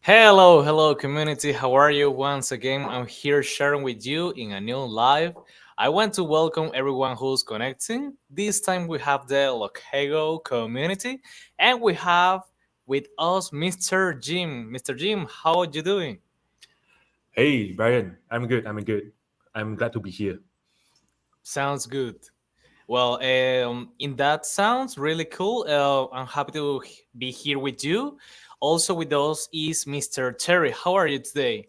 Hello, hello, community. How are you? Once again, I'm here sharing with you in a new live. I want to welcome everyone who's connecting. This time we have the LocaGo community, and we have with us Mr. Jim. Mr. Jim, how are you doing? Hey, Brian. I'm good. I'm good. I'm glad to be here. Sounds good. Well, in that sounds really cool. I'm happy to be here with you. Also with us is Mr. Terry. How are you today?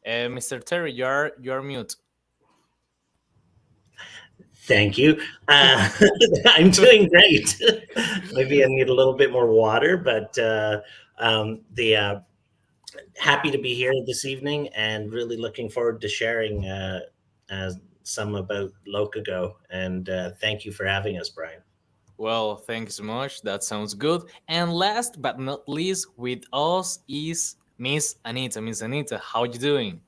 Mr. Terry, you're mute. Thank you. I'm doing great. Maybe I need a little bit more water, but the happy to be here this evening and really looking forward to sharing uh, some about LocaGo. And thank you for having us, Brian. Well, thank you so much. That sounds good. And last but not least, with us is Miss Anita. Miss Anita, how you doing?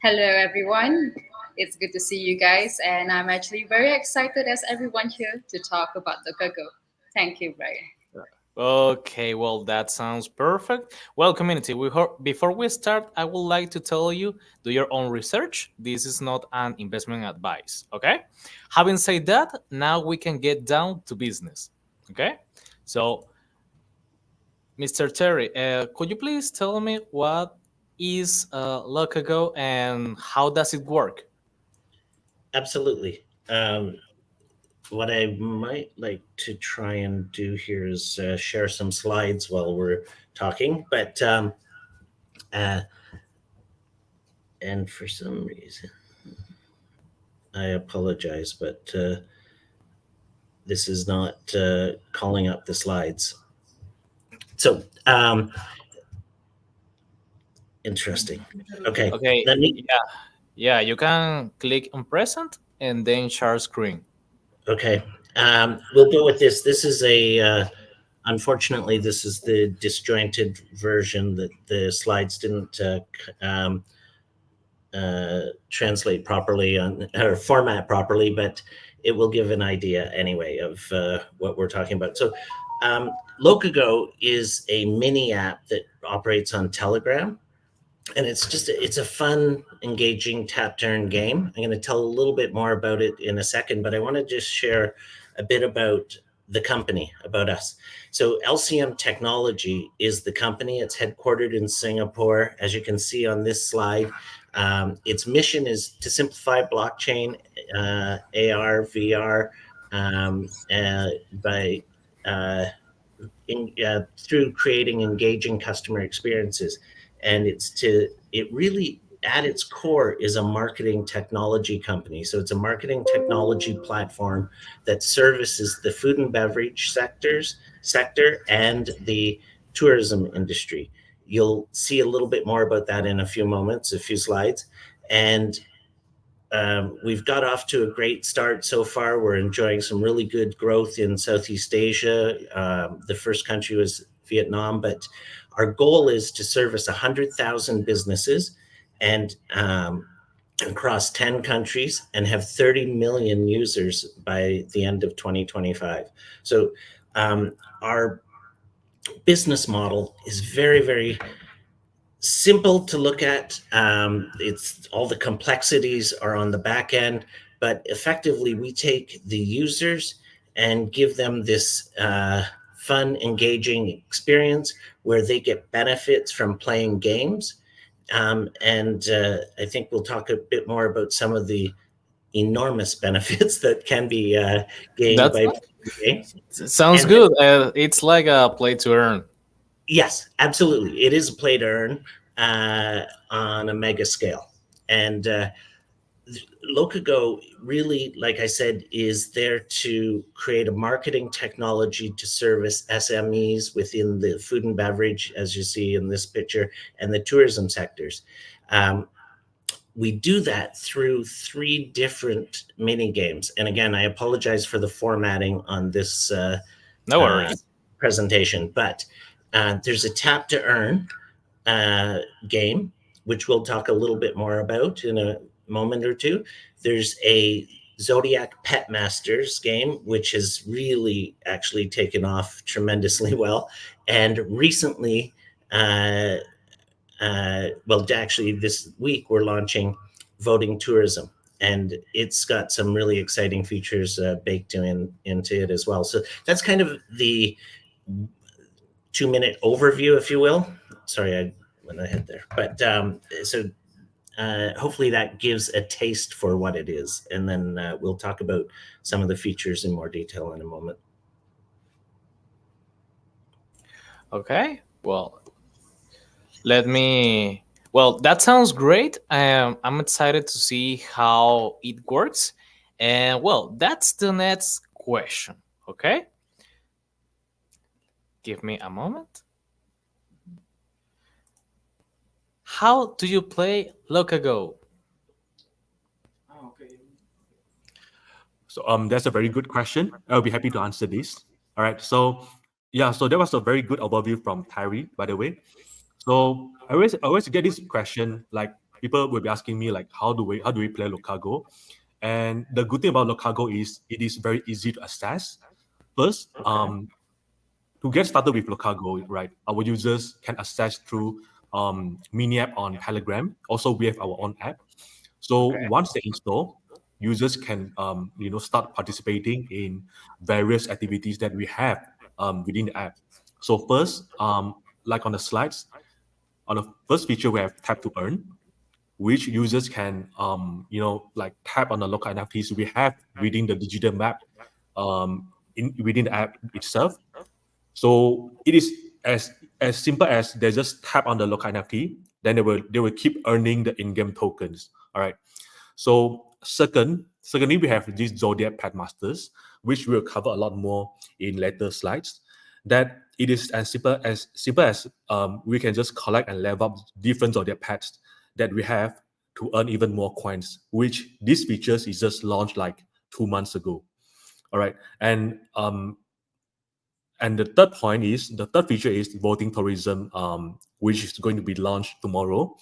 Hello, everyone. It's good to see you guys, and I'm actually very excited as everyone here to talk about the Go. Thank you, Brian. Okay, well, that sounds perfect. Well, community, before we start, I would like to tell you do your own research. This is not an investment advice, okay? Having said that, now we can get down to business, okay? So, Mr. Terry, could you please tell me what is LocaGo and how does it work? Absolutely. What I might like to try and do here is share some slides while we're talking, but uh, and for some reason, I apologize, but this is not calling up the slides. So interesting. Okay, Okay, let me. yeah, you can click on present and then share screen. Okay, we'll go with this. This is a. Unfortunately, this is the disjointed version that the slides didn't translate properly on or format properly, but it will give an idea anyway of what we're talking about. So, LocaGo is a mini app that operates on Telegram, and it's a fun, engaging tap turn game. I'm going to tell a little bit more about it in a second, but I want to just share a bit about the company, about us. So LCM Technology is the company. It's headquartered in Singapore, as you can see on this slide. Its mission is to simplify blockchain, AR, VR, by through creating engaging customer experiences. And it really at its core is a marketing technology company. So it's a marketing technology platform that services the food and beverage sector and the tourism industry. You'll see a little bit more about that in a few moments, a few slides. And we've got off to a great start so far. We're enjoying some really good growth in Southeast Asia. The first country was Vietnam, but our goal is to service 100,000 businesses and across 10 countries and have 30 million users by the end of 2025. So our business model is very, very simple to look at. It's all the complexities are on the back end, but effectively we take the users and give them this fun, engaging experience where they get benefits from playing games. And I think we'll talk a bit more about some of the enormous benefits that can be gained That's by playing games. sounds And good. It's like a play to earn. yes, absolutely. It is a play to earn on a mega scale. And LocaGo really, like I said, is there to create a marketing technology to service SMEs within the food and beverage, as you see in this picture, and the tourism sectors. Um, we do that through three different mini games. And again, I apologize for the formatting on this No uh, worries. presentation, but there's a tap to earn game, which we'll talk a little bit more about in a moment or two. There's a Zodiac Pet Masters game, which has really actually taken off tremendously well. And recently, uh, well, actually, this week we're launching voting tourism, and it's got some really exciting features baked into it as well. So that's kind of the 2 minute overview, if you will. Sorry, I went ahead there, but hopefully that gives a taste for what it is, and then we'll talk about some of the features in more detail in a moment. Okay. Well, let me. Well, that sounds great. I'm excited to see how it works. And well, that's the next question. Okay. Give me a moment. How do you play LocaGo? So that's a very good question. I'll be happy to answer this. All right. So yeah, so that was a very good overview from Tyree, by the way. So I always get this question, like people will be asking me like how do we play LocaGo? And the good thing about LocaGo is it is very easy to access. First, to get started with LocaGo, right, our users can access through mini app on Telegram. Also, we have our own app. So once they install, users can start participating in various activities that we have within the app. So first, like on the slides, on the first feature we have tap to earn, which users can like tap on the local NFTs we have within the digital map within the app itself. So it is as simple as they just tap on the local NFT, then they will keep earning the in-game tokens. All right. So secondly, we have these Zodiac Pet Masters, which we'll cover a lot more in later slides. That it is as simple as we can just collect and level up different Zodiac pets that we have to earn even more coins. Which these features is just launched like 2 months ago. All right, and the third feature is voting tourism, which is going to be launched tomorrow.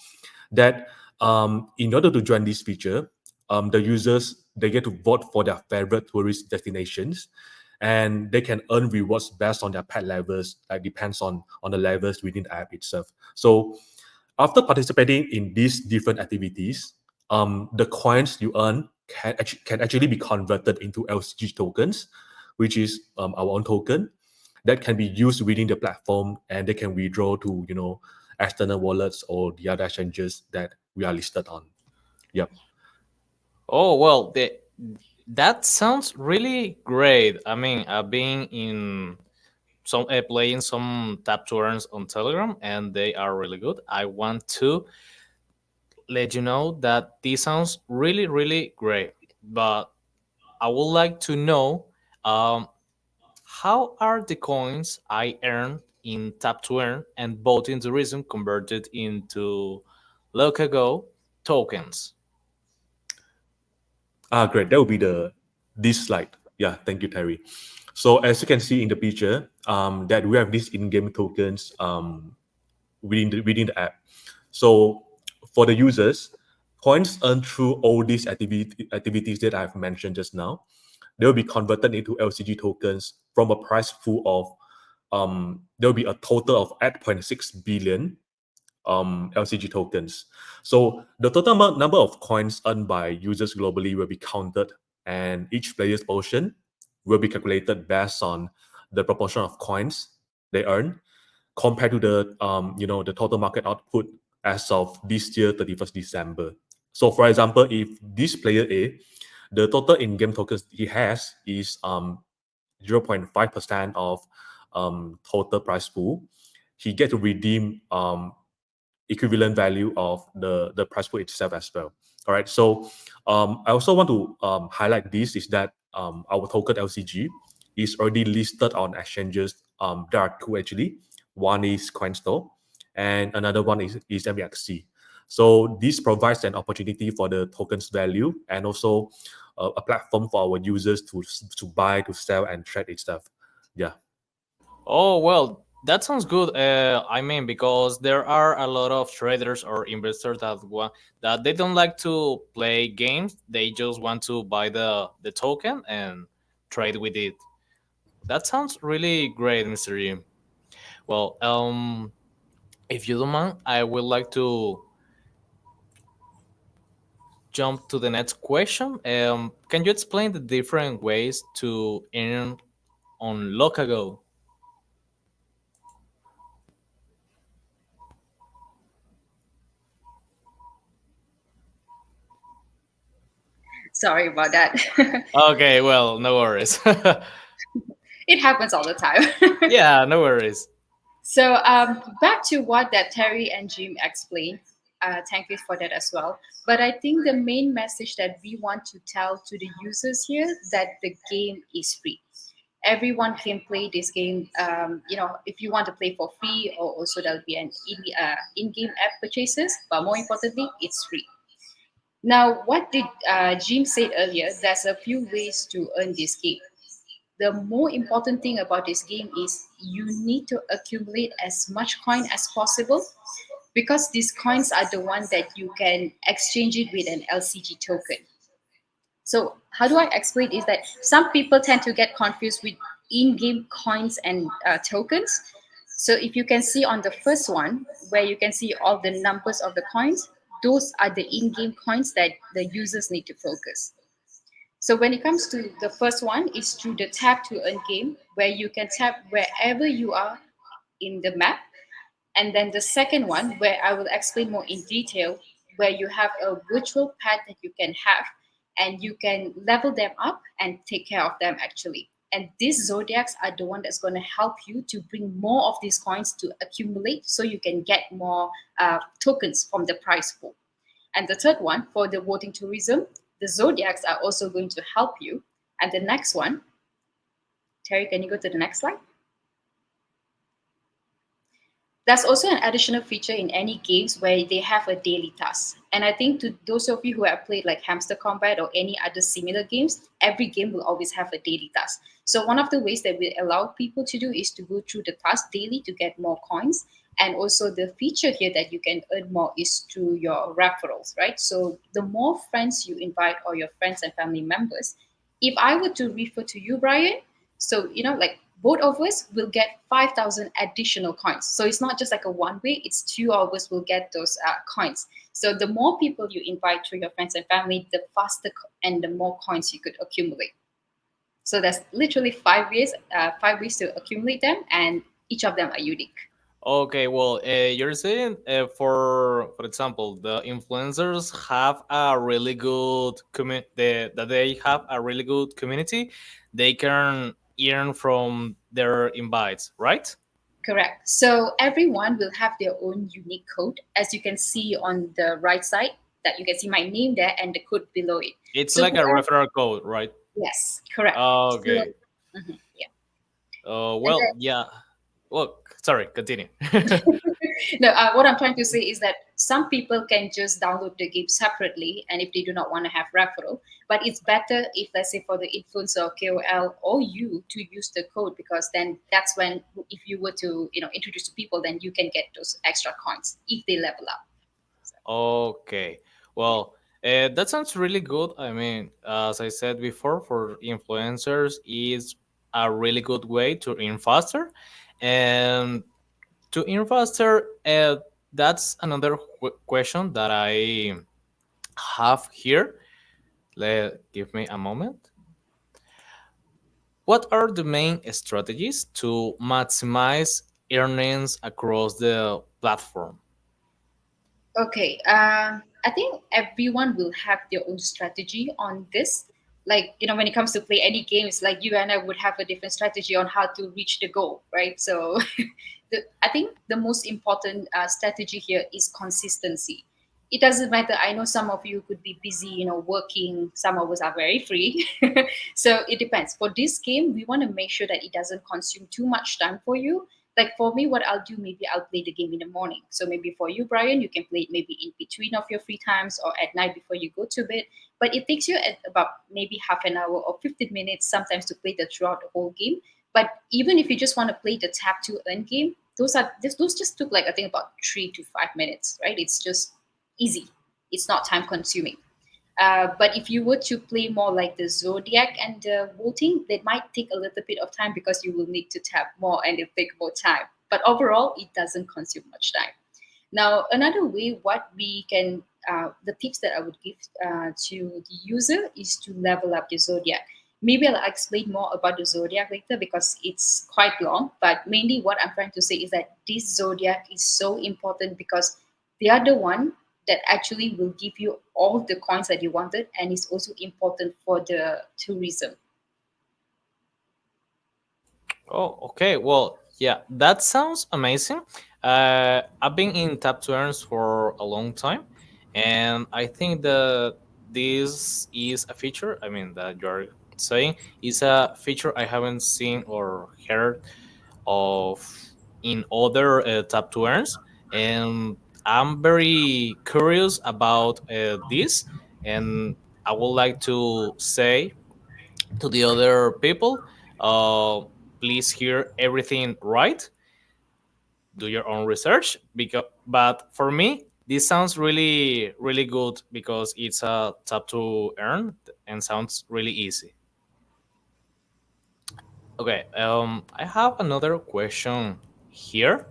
That in order to join this feature, the users they get to vote for their favorite tourist destinations, and they can earn rewards based on their pet levels. Like depends on the levels within the app itself. So after participating in these different activities, the coins you earn can actually be converted into LCG tokens, which is our own token that can be used within the platform, and they can withdraw to external wallets or the other exchanges that we are listed on. Yep. Oh well, that sounds really great. I mean, I've been in some playing some tap turns on Telegram, and they are really good. I want to let you know that this sounds really really great, but I would like to know um, how are the coins I earn in tap to earn and voting tourism converted into LocaGo tokens? Great. That will be this slide. Yeah, thank you, Terry. So as you can see in the picture, that we have these in-game tokens within the app. So for the users, coins earned through all these activities that I've mentioned just now, they will be converted into LCG tokens from a price pool of there will be a total of 8.6 billion LCG tokens. So the total number of coins earned by users globally will be counted, and each player's portion will be calculated based on the proportion of coins they earn compared to the total market output as of this year 31st December. So for example, if this player A, the total in-game tokens he has is 0.5% of total price pool, he get to redeem equivalent value of the price pool itself as well. All right. So I also want to highlight this is that our token LCG is already listed on exchanges. There are two actually. One is CoinStore, and another one is MEXC. So this provides an opportunity for the token's value and also a platform for our users to buy, to sell, and trade itself. Yeah. Oh well, That sounds good. I mean, because there are a lot of traders or investors that that they don't like to play games. They just want to buy the token and trade with it. That sounds really great, Mr. Jim. Well, if you don't mind, I would like to jump to the next question. Can you explain the different ways to earn on LocaGo? Sorry about that. Okay, well, no worries. It happens all the time. Yeah, no worries. So back to what that Terry and Jim explained. Thank you for that as well. But I think the main message that we want to tell to the users here that the game is free. Everyone can play this game. If you want to play for free, or also there'll be an in-game app purchases. But more importantly, it's free. Now, what did Jim said earlier? There's a few ways to earn this game. The more important thing about this game is you need to accumulate as much coin as possible, because these coins are the one that you can exchange it with an LCG token. So how do I explain is that some people tend to get confused with in-game coins and tokens. So if you can see on the first one, where you can see all the numbers of the coins, those are the in-game coins that the users need to focus. So when it comes to the first one, is through the tap to earn game, where you can tap wherever you are in the map. And then the second one, where I will explain more in detail, where you have a virtual pet that you can have, and you can level them up and take care of them actually. And these zodiacs are the one that's going to help you to bring more of these coins to accumulate, so you can get more tokens from the prize pool. And the third one, for the voting tourism, the zodiacs are also going to help you. And the next one, Terry, can you go to the next slide? There's also an additional feature in any games where they have a daily task. And I think to those of you who have played like Hamster Combat or any other similar games, every game will always have a daily task. So one of the ways that we allow people to do is to go through the task daily to get more coins. And also the feature here that you can earn more is through your referrals, right? So the more friends you invite, or your friends and family members, if I were to refer to you, Brian, so, like both of us will get 5,000 additional coins. So it's not just like a one way, it's two of us will get those coins. So the more people you invite to your friends and family, the faster and the more coins you could accumulate. So there's literally 5 ways to accumulate them, and each of them are unique. Okay, well, you're saying for example, the influencers have a really good that they have a really good community. They can earn from their invites, right? Correct. So everyone will have their own unique code, as you can see on the right side, that you can see my name there and the code below it. It's So like a whoever, referral code, right? yes, correct. So, Okay. yeah. And Well, yeah. Well, sorry. Continue. no, what I'm trying to say is that some people can just download the game separately, and if they do not want to have referral, but it's better if, let's say, for the influencer or KOL or you to use the code, because then that's when, if you were to, introduce to people, then you can get those extra coins if they level up. So, Okay. yeah. Well, that sounds really good. I mean, as I said before, for influencers is a really good way to earn faster, and to earn faster, that's another question that I have here. Give me a moment. What are the main strategies to maximize earnings across the platform? Okay. I think everyone will have their own strategy on this. Like, when it comes to play any games, like you and I would have a different strategy on how to reach the goal, right? So, I think the most important strategy here is consistency. It doesn't matter. I know some of you could be busy, working. Some of us are very free. So it depends. For this game, we want to make sure that it doesn't consume too much time for you. Like for me, what I'll do, maybe I'll play the game in the morning. So maybe for you, Brian, you can play it maybe in between of your free times or at night before you go to bed. But it takes you at about maybe half an hour or 15 minutes sometimes to play the throughout the whole game. But even if you just want to play the tap to earn game, those just took like I think about 3 to 5 minutes, right? It's just easy. It's not time consuming. But if you were to play more like the zodiac and the voting, that might take a little bit of time because you will need to tap more and it'll take more time. But overall, it doesn't consume much time. Now, another way, what we can, the tips that I would give to the user is to level up your zodiac. Maybe I'll explain more about the zodiac later because it's quite long. But mainly, what I'm trying to say is that this zodiac is so important because they are the one that actually will give you all the coins that you wanted, and is also important for the tourism. Oh, okay. Well, yeah, that sounds amazing. I've been in tap to earns for a long time, and I think that this is a feature. I mean, that you're saying is a feature I haven't seen or heard of in other tap to earns, and I'm very curious about this, and I would like to say to the other people, uh, please hear everything right, do your own research, because but for me this sounds really really good because it's a tap to earn and sounds really easy. Okay, I have another question here.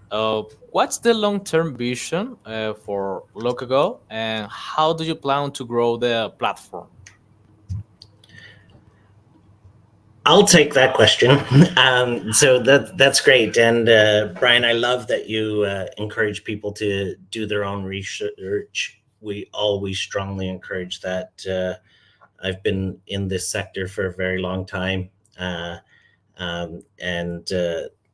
What's the long-term vision for LocaGo, and how do you plan to grow the platform? I'll take that question. So that's great, and Brian, I love that you encourage people to do their own research. We always strongly encourage that. I've been in this sector for a very long time, and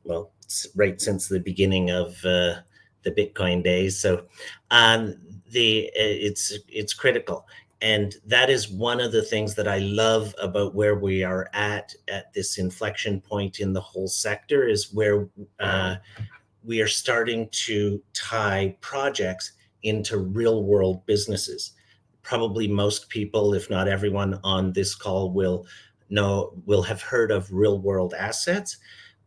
well, right since the beginning of the Bitcoin days. So um, it's critical, and that is one of the things that I love about where we are at this inflection point in the whole sector is where we are starting to tie projects into real world businesses. Probably most people, if not everyone on this call, will have heard of real world assets,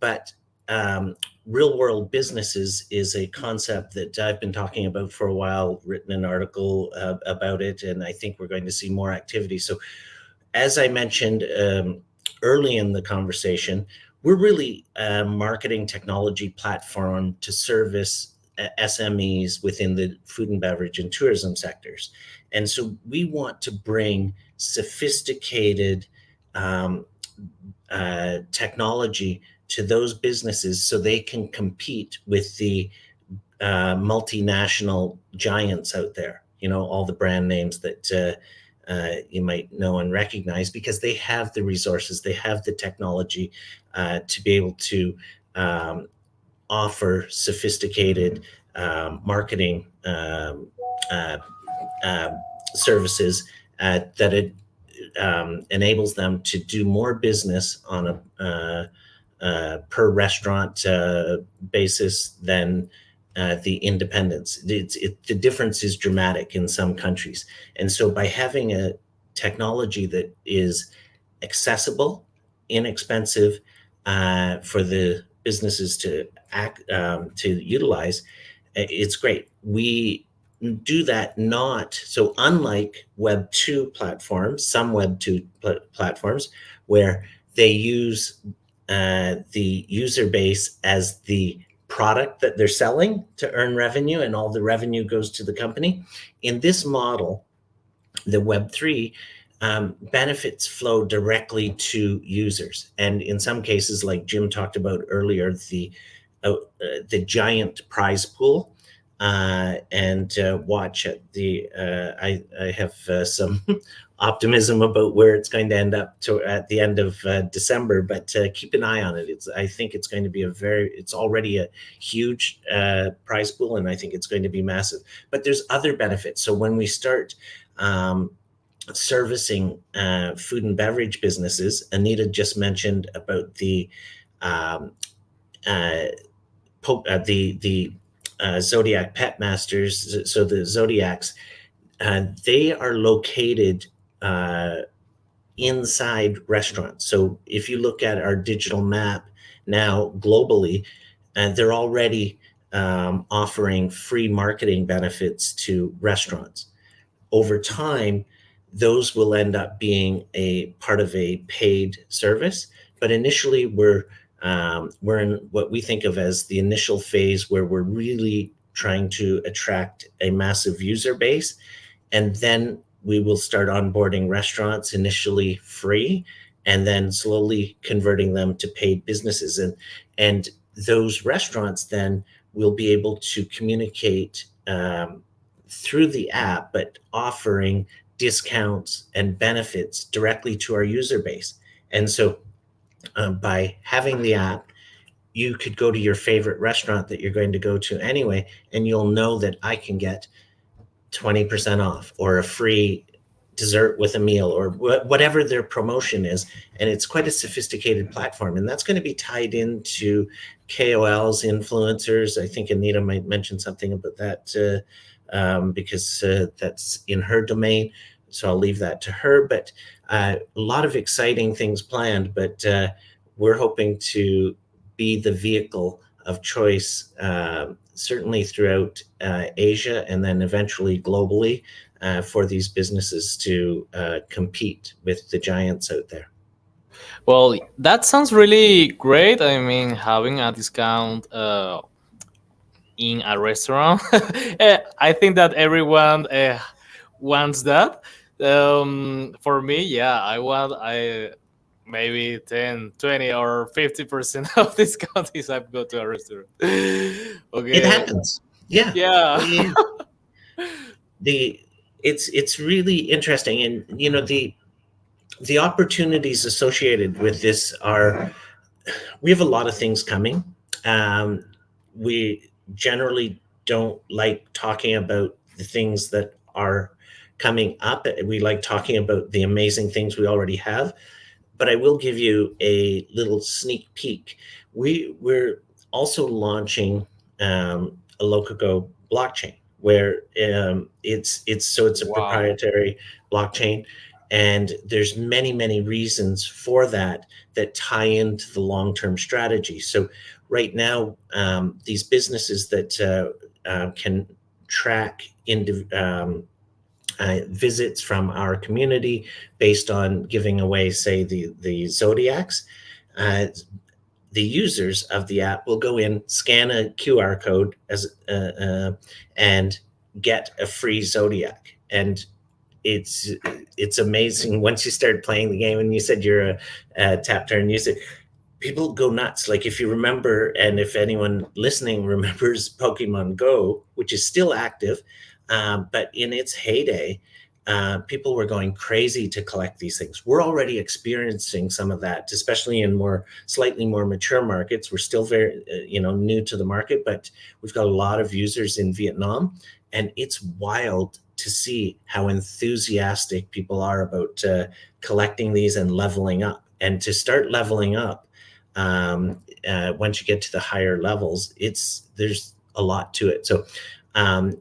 but um, real world businesses is a concept that I've been talking about for a while, written an article about it, and I think we're going to see more activity. So as I mentioned early in the conversation, we're really a marketing technology platform to service SMEs within the food and beverage and tourism sectors. And so we want to bring sophisticated um, technology to those businesses so they can compete with the multinational giants out there, you know, all the brand names that you might know and recognize because they have the resources, they have the technology to be able to um, offer sophisticated marketing uh, uh, services that it enables them to do more business on a per restaurant basis than the independents. The difference is dramatic in some countries. And so by having a technology that is accessible, inexpensive for the businesses to to utilize, it's great. We do that not so unlike Web 2 platforms, some Web 2 platforms where they use the user base as the product that they're selling to earn revenue, and all the revenue goes to the company. In this model, the Web3 benefits flow directly to users. And in some cases, like Jim talked about earlier, the giant prize pool. And watch at I have some optimism about where it's going to end up to at the end of December, but keep an eye on it. I think it's going to be it's already a huge prize pool, and I think it's going to be massive. But there's other benefits. So when we start um, servicing food and beverage businesses, Anita just mentioned about um, uh, the Zodiac Pet Masters. So the Zodiacs, they are located inside restaurants. So if you look at our digital map now globally, they're already offering free marketing benefits to restaurants. Over time, those will end up being a part of a paid service. But initially, we're in what we think of as the initial phase where we're really trying to attract a massive user base, and then we will start onboarding restaurants initially free, and then slowly converting them to paid businesses. And those restaurants then will be able to communicate through the app, but offering discounts and benefits directly to our user base. And so by having the app, you could go to your favorite restaurant that you're going to go to anyway, and you'll know that I can get 20% off or a free dessert with a meal or whatever their promotion is. And it's quite a sophisticated platform. And that's going to be tied into KOLs, influencers. I think Anita might mention something about that because that's in her domain. So I'll leave that to her. But a lot of exciting things planned, but we're hoping to be the vehicle of choice, certainly throughout Asia and then eventually globally, for these businesses to compete with the giants out there. Well, that sounds really great. I mean, having a discount in a restaurant. I think that everyone wants that. For me, yeah, I want I maybe 10, 20, or 50% of discount if I go to a restaurant. It Okay. happens. Yeah. Yeah. Yeah. The it's really interesting, and the opportunities associated with this are, we have a lot of things coming. We generally don't like talking about the things that are coming up. We like talking about the amazing things we already have. But I will give you a little sneak peek. We're also launching a LocaGo blockchain where it's a Wow. proprietary blockchain, and there's many reasons for that that tie into the long-term strategy. So right now, these businesses that can track visits from our community based on giving away, say, the zodiacs. Uh, the users of the app will go in, scan a QR code and get a free zodiac. And it's it's amazing once you start playing the game. And you said you're a tap turn user, people go nuts. Like, if you remember, and if anyone listening remembers Pokemon Go, which is still active, but in its heyday, people were going crazy to collect these things. We're already experiencing some of that, especially in slightly more mature markets. We're still very, new to the market, but we've got a lot of users in Vietnam, and it's wild to see how enthusiastic people are about collecting these and leveling up. And to start leveling up, once you get to the higher levels, there's a lot to it. So um,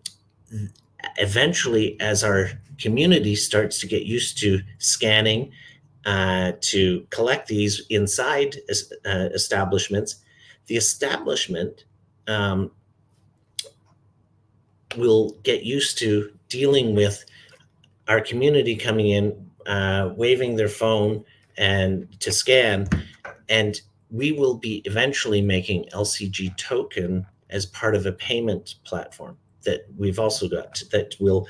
eventually, as our community starts to get used to scanning to collect these inside establishments, the establishment um, will get used to dealing with our community coming in, waving their phone and to scan, and we will be eventually making LCG token as part of a payment platform that we've also got that will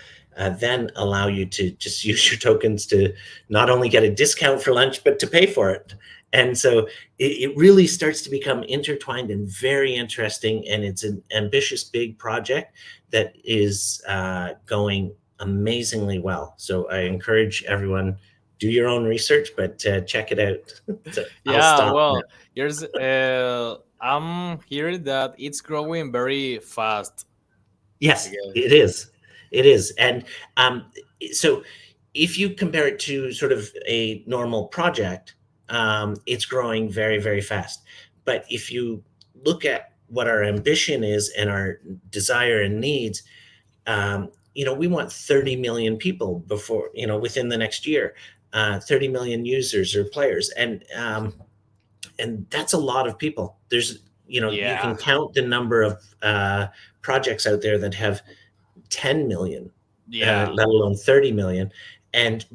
then allow you to just use your tokens to not only get a discount for lunch, but to pay for it. And so it really starts to become intertwined and very interesting. And it's an ambitious, big project that is going amazingly well. So I encourage everyone, do your own research, but check it out. So I'll Yeah, stop now. well, here's I'm hearing that it's growing very fast. I Yes, guess. it is. It is. And um, so if you compare it to sort of a normal project, it's growing very fast. But if you look at what our ambition is and our desire and needs, we want 30 million people before, within the next year. 30 million users or players, and that's a lot of people. There's, you Yeah. can count the number of projects out there that have 10 million, Yeah. let alone 30 million, and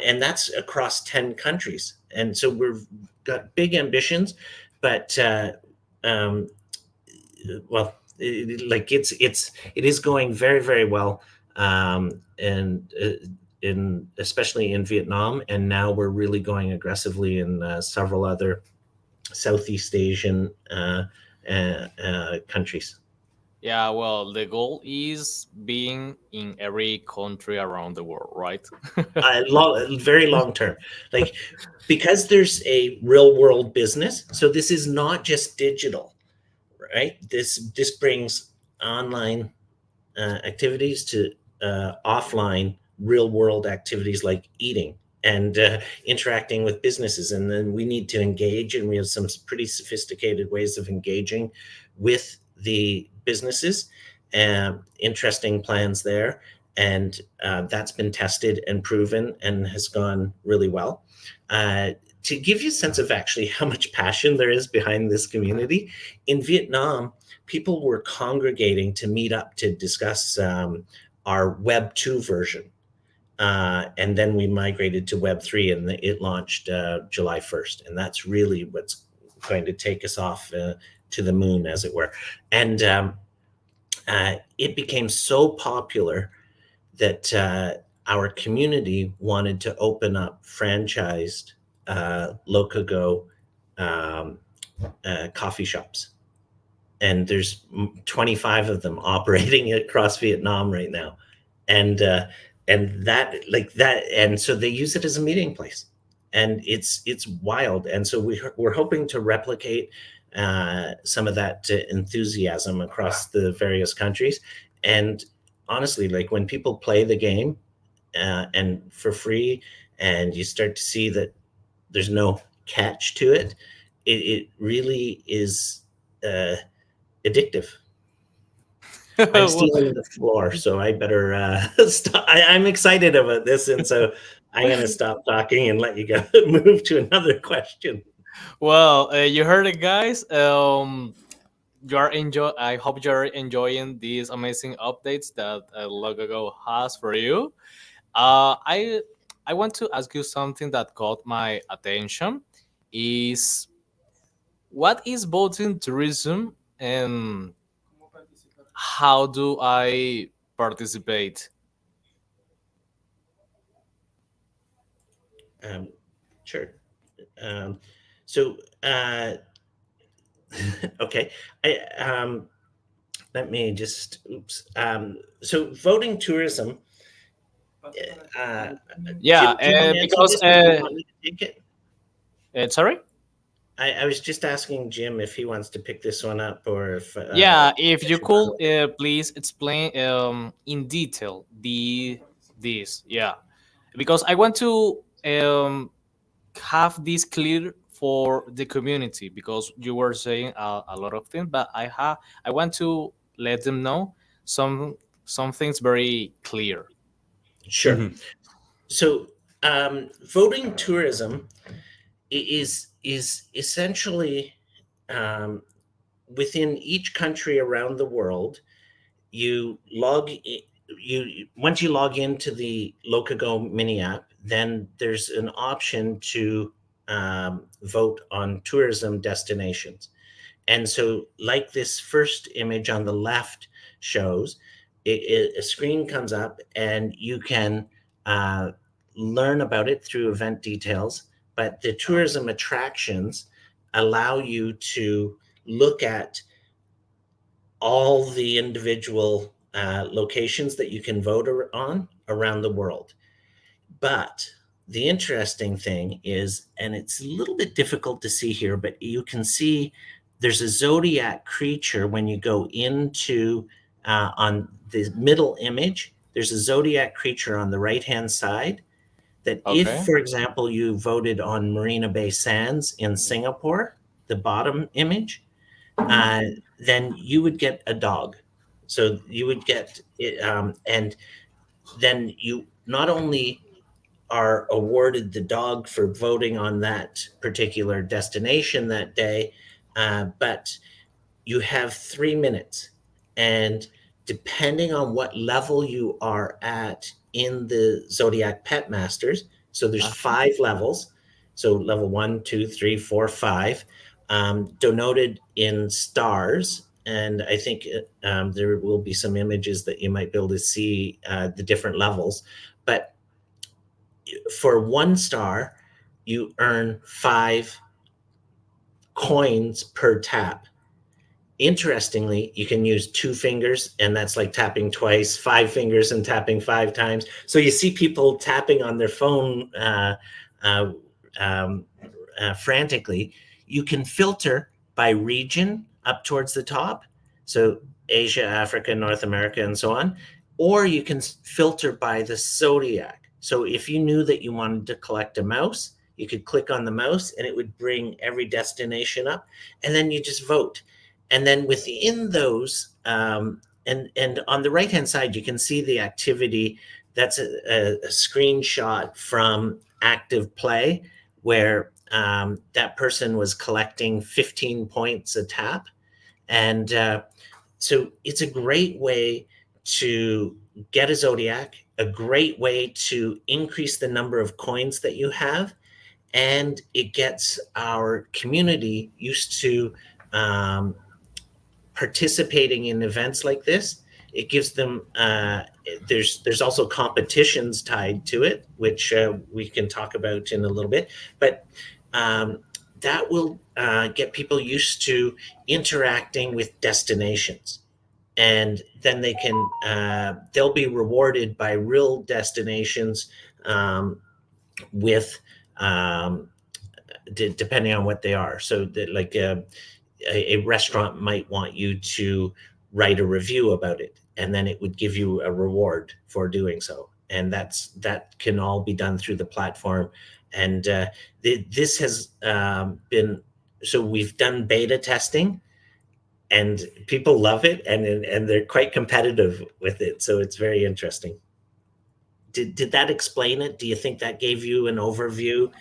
and that's across 10 countries. And so we've got big ambitions, but um, well, it is going very, very well, and in especially in Vietnam, and now we're really going aggressively in several other Southeast Asian countries. Yeah, well, the goal is being in every country around the world, right? Very long term, like, because there's a real world business. So this is not just digital, right? This brings online activities to offline real world activities like eating and interacting with businesses. And then we need to engage, and we have some pretty sophisticated ways of engaging with the businesses. Interesting plans there. And that's been tested and proven and has gone really well. Uh, to give you a sense of actually how much passion there is behind this community, in Vietnam, people were congregating to meet up to discuss our Web 2 version. And then we migrated to Web 3, and it launched July 1st. And that's really what's going to take us off to the moon, as it were. And it became so popular that our community wanted to open up franchised LocaGo um, coffee shops, and there's 25 of them operating across Vietnam right now, and that, like that, and so they use it as a meeting place, and it's wild. And so we're hoping to replicate some of that enthusiasm across the various countries. And honestly, like, when people play the game and for free, and you start to see that there's no catch to it, it really is addictive. I'm Well, stealing the floor, so I better stop. I'm excited about this, and so I'm going to stop talking and let you go move to another question. well, you heard it, guys. You are enjoy. I hope you are enjoying these amazing updates that LocaGo has for you. Uh, I I want to ask you something that caught my attention. Is what is boating tourism, and how do I participate? Um, sure. Um, so, okay, I let me just oops. So, voting tourism. Uh, Yeah, Jim, do you want to answer because this, or do you want me to take it? sorry. I was just asking Jim if he wants to pick this one up, or if Yeah, if I you should. could please explain in detail the this. Yeah, because I want to have this clear for the community, because you were saying a lot of things, but I want to let them know some some things very clear. Sure. Hmm. So, voting tourism is essentially, um, within each country around the world. You once you log into the LocaGo mini app, then there's an option to vote on tourism destinations. And so, like this first image on the left shows, a screen comes up, and you can uh, learn about it through event details. But the tourism attractions allow you to look at all the individual locations that you can vote on around the world. But the interesting thing is, and it's a little bit difficult to see here, but you can see there's a zodiac creature when you go into on the middle image. There's a zodiac creature on the right hand side that, if, Okay. for example, you voted on Marina Bay Sands in Singapore, the bottom image, uh, then you would get a dog. So you would get it, and then you not only are awarded the dog for voting on that particular destination that day. But you have 3 minutes. And depending on what level you are at in the Zodiac Pet Masters, so there's Uh-huh. 5 levels. So level one, two, three, four, five, denoted in stars. And I think there will be some images that you might be able to see the different levels. But for 1 star, you earn 5 coins per tap. Interestingly, you can use 2 fingers, and that's like tapping twice, 5 fingers and tapping 5 times. So you see people tapping on their phone uh, um, frantically. You can filter by region up towards the top. So Asia, Africa, North America, and so on. Or you can filter by the zodiac. So if you knew that you wanted to collect a mouse, you could click on the mouse and it would bring every destination up. And then you just vote. And then within those, and on the right hand side, you can see the activity. That's a screenshot from active play where that person was collecting 15 points a tap. And so it's a great way to get a zodiac, a great way to increase the number of coins that you have, and it gets our community used to um, participating in events like this. It gives them there's also competitions tied to it, which we can talk about in a little bit. But um, that will get people used to interacting with destinations, and then they'll be rewarded by real destinations with um, depending on what they are. So that like a restaurant might want you to write a review about it, and then it would give you a reward for doing so. And that can all be done through the platform. And this has been, so we've done beta testing, and people love it, and they're quite competitive with it. So it's very interesting. Did that explain it? Do you think that gave you an overview,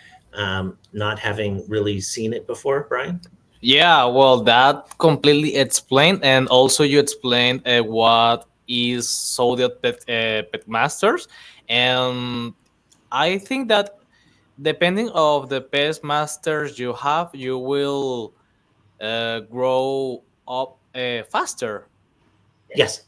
not having really seen it before, Brian? Yeah, well, that completely explained, and also you explained what is Zodiac Pet Masters, and I think that depending of the pet masters you have, you will grow up faster. Yes.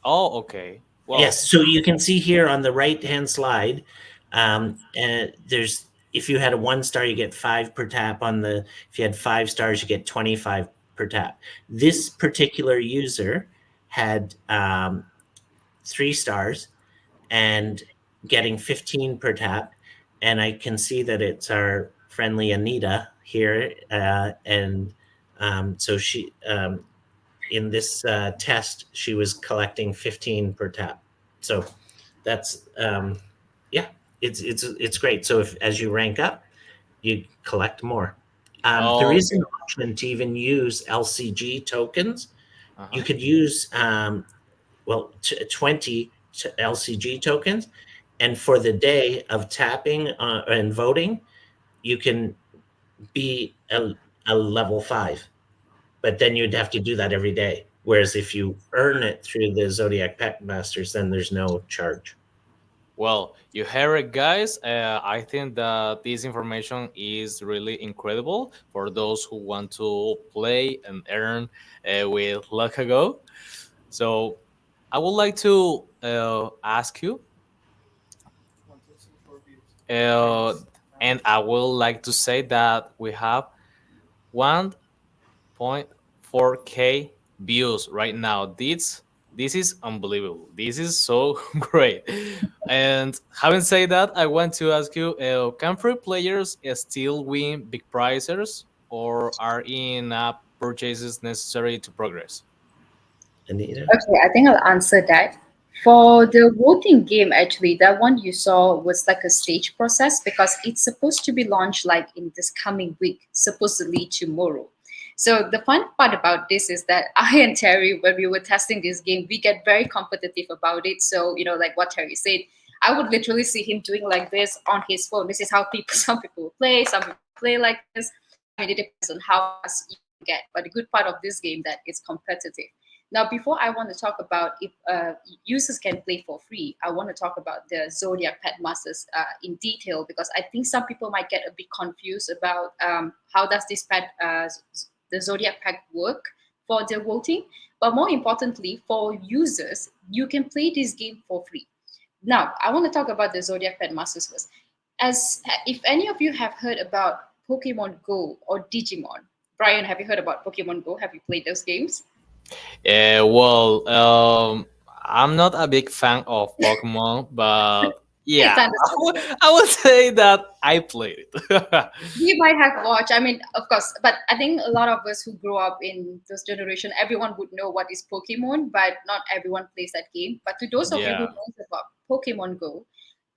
Oh, okay. Well, Yes, so you can see here on the right-hand slide, there's if you had a 1 star, you get 5 per tap. If you had 5 stars, you get 25 per tap. This particular user had 3 stars and getting 15 per tap, and I can see that it's our friendly Anita here, and so she in this test she was collecting 15 per tap. So that's yeah, it's great. So if as you rank up, you collect more. There is okay. an option to even use LCG tokens. You Uh-huh. could use 20 LCG tokens, and for the day of tapping and voting, you can be a level 5, but then you'd have to do that every day. Whereas if you earn it through the Zodiac Pet Masters, then there's no charge. Well, you heard it, guys. I think that this information is really incredible for those who want to play and earn with LocaGo. So, I would like to ask you, uh, and I would like to say that we have 1.4K views right now. This is unbelievable. This is so great. And having said that, I want to ask you: can free players still win big prizes, or are in-app purchases necessary to progress? Anita? Okay, I think I'll answer that. For the voting game, actually, that one you saw was like a stage process because it's supposed to be launched like in this coming week, supposedly tomorrow. So the fun part about this is that I and Terry, when we were testing this game, we get very competitive about it. So, like what Terry said, I would literally see him doing like this on his phone. This is how people, some people play, some people play like this. I mean, it depends on how fast you can get. But the good part of this game that it's competitive. Now, before I want to talk about if users can play for free, I want to talk about the Zodiac Pet Masters in detail because I think some people might get a bit confused about how does this the Zodiac Pack work for the voting. But more importantly, for users, you can play this game for free. Now, I want to talk about the Zodiac Pet Masters first. As if any of you have heard about Pokemon Go or Digimon, Brian, have you heard about Pokemon Go? Have you played those games? Well, I'm not a big fan of Pokemon, but It's yeah, understandable. I would say that I played it. We might have watched. I mean, of course, but I think a lot of us who grew up in this generation, everyone would know what is Pokemon, but not everyone plays that game. But to those of you who Yeah. knows about Pokemon Go,